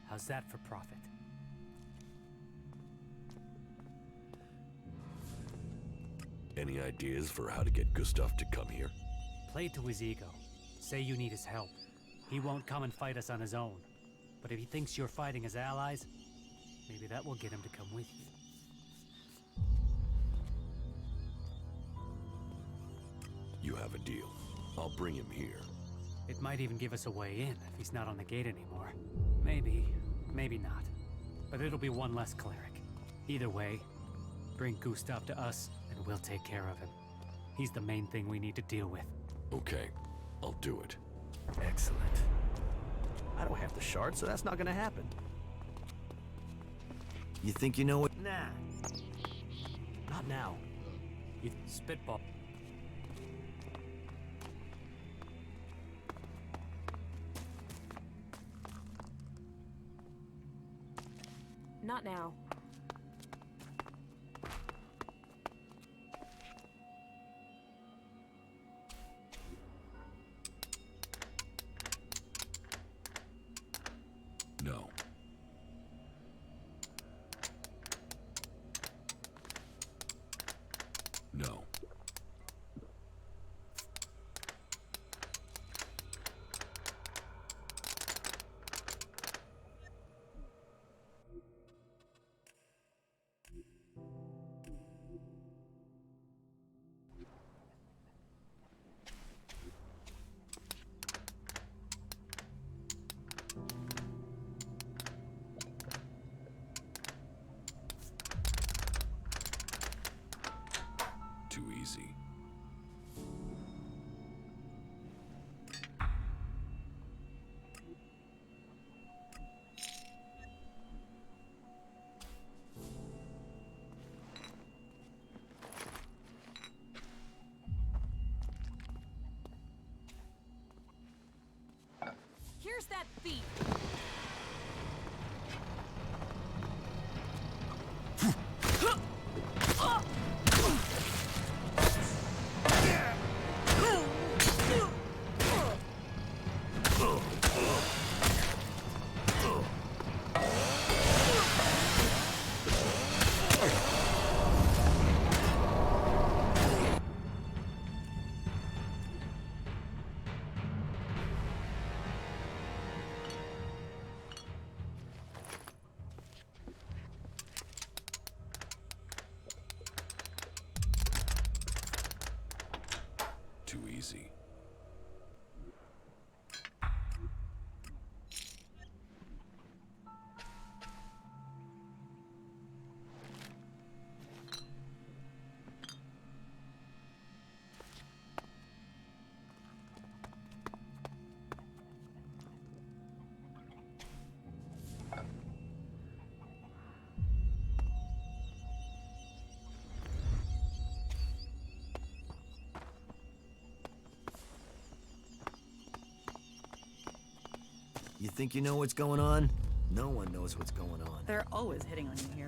How's that for profit? Any ideas for how to get Gustav to come here? Play to his ego. Say you need his help. He won't come and fight us on his own. But if he thinks you're fighting as allies, maybe that will get him to come with you. You have a deal. I'll bring him here. It might even give us a way in if he's not on the gate anymore. Maybe, maybe not. But it'll be one less cleric. Either way, bring Gustav to us and we'll take care of him. He's the main thing we need to deal with. Okay, I'll do it. Excellent. I don't have the shard, so that's not gonna happen. You think you know what? Nah. Not now. You spitball. Not now. No. No. Too easy. Here's that thief. Too easy. You think you know what's going on? No one knows what's going on. They're always hitting on you here.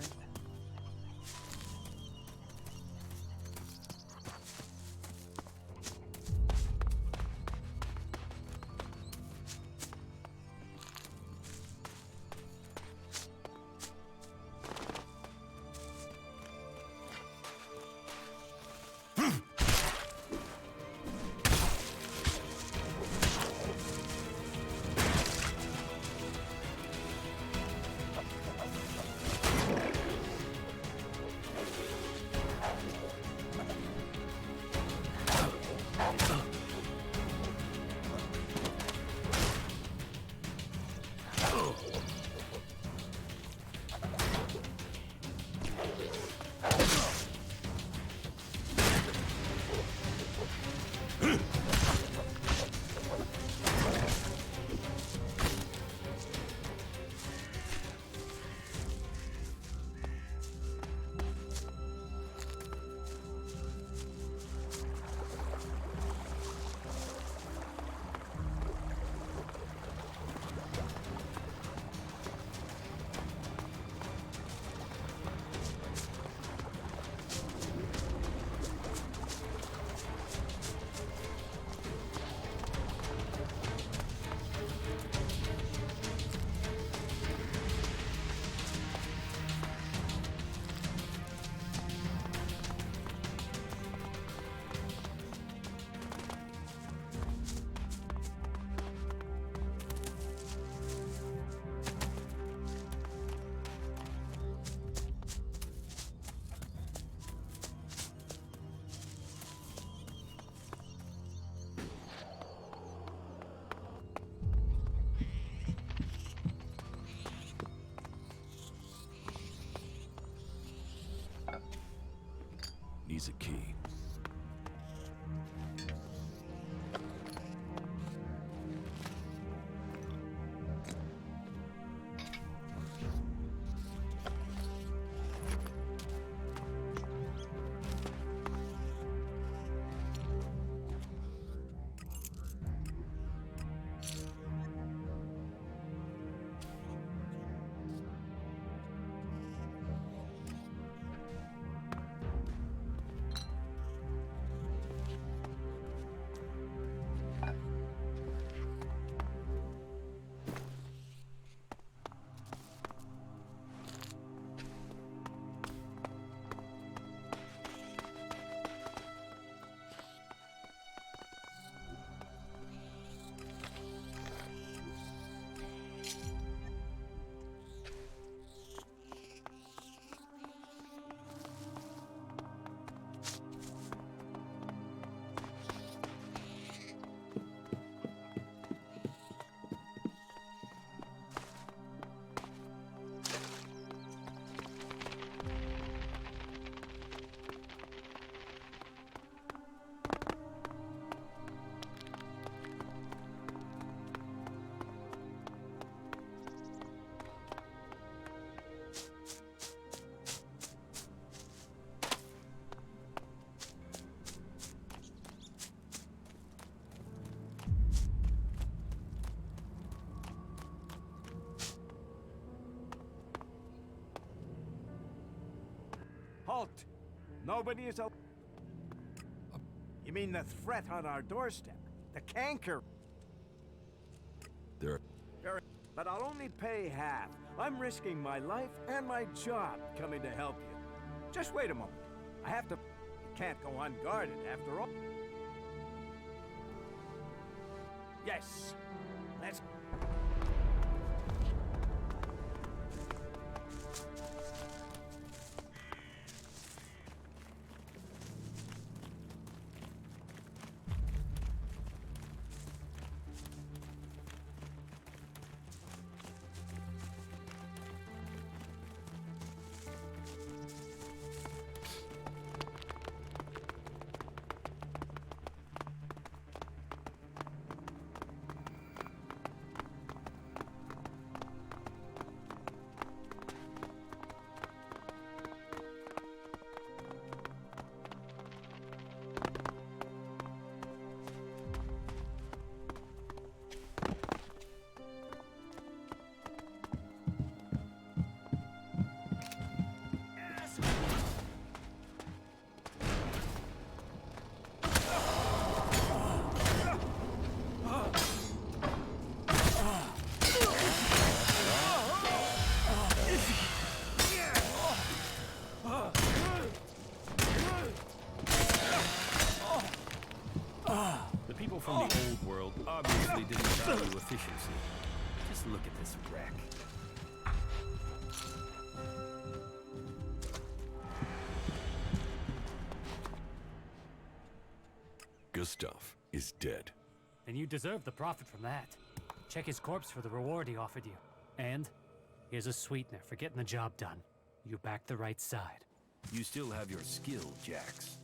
assault. Nobody is al- You mean the threat on our doorstep? The canker? There. But I'll only pay half. I'm risking my life and my job coming to help you. Just wait a moment. I have to... Can't go unguarded after all. Yes. Let's... The people from the old world obviously didn't value efficiency. Just look at this wreck. Gustav is dead. And you deserve the profit from that. Check his corpse for the reward he offered you. And here's a sweetener for getting the job done. You backed the right side. You still have your skill, Jax.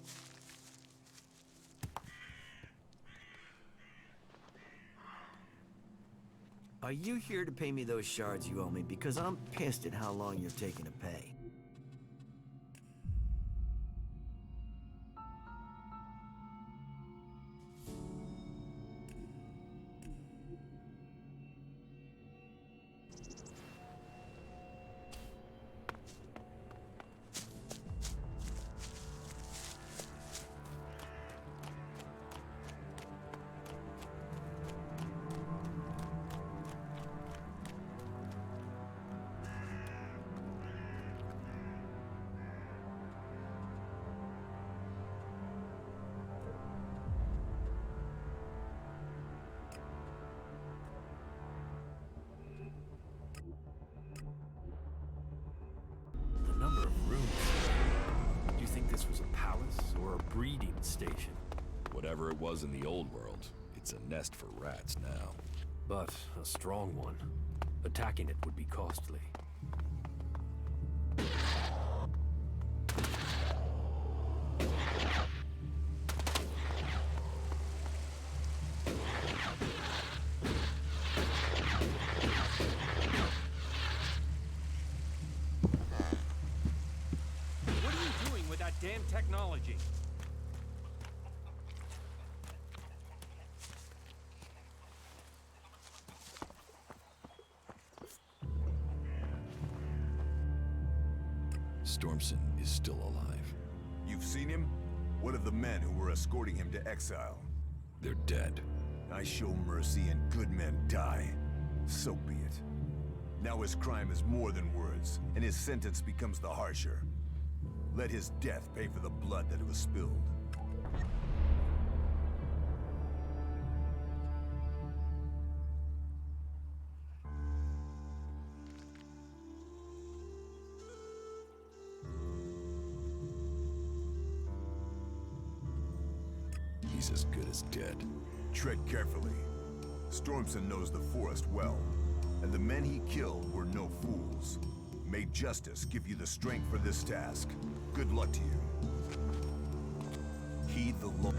Are you here to pay me those shards you owe me? Because I'm pissed at how long you're taking to pay. The number of rooms. Do you think this was a palace or a breeding station? Whatever it was in the old world, it's a nest for rats now. But a strong one. Attacking it would be costly. What are you doing with that damn technology? Stormson is still alive. You've seen him? What of the men who were escorting him to exile? They're dead. I show mercy and good men die. So be it. Now his crime is more than words, and his sentence becomes the harsher. Let his death pay for the blood that was spilled. He's as good as dead. Tread carefully. Stormson knows the forest well, and the men he killed were no fools. May justice give you the strength for this task. Good luck to you. Heed the law.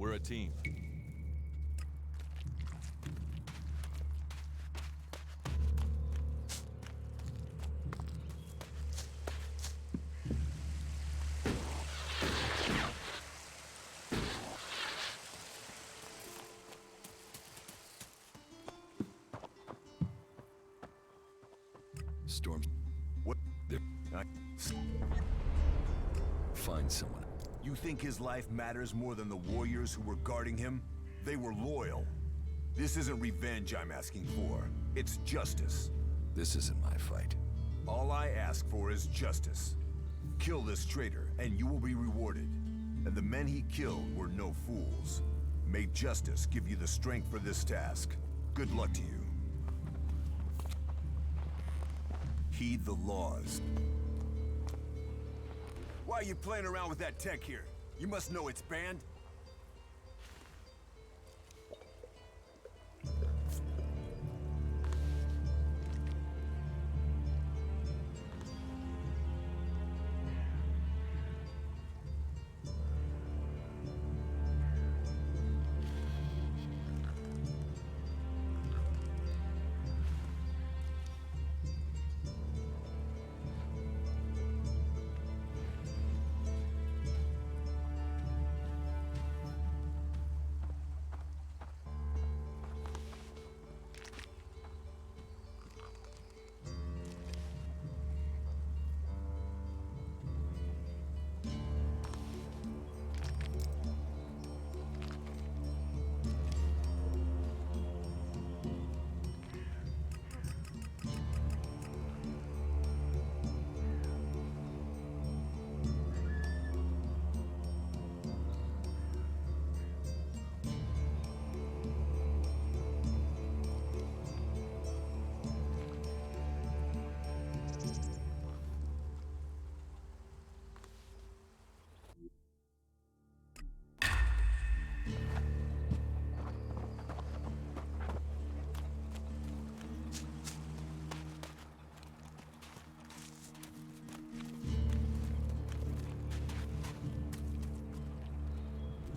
We're a team. Storm. What? Find someone. You think his life matters more than the warriors who were guarding him? They were loyal. This isn't revenge I'm asking for. It's justice. This isn't my fight. All I ask for is justice. Kill this traitor, and you will be rewarded. And the men he killed were no fools. May justice give you the strength for this task. Good luck to you. Heed the laws. Why are you playing around with that tech here? You must know it's banned.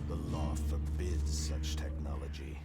The law forbids such technology.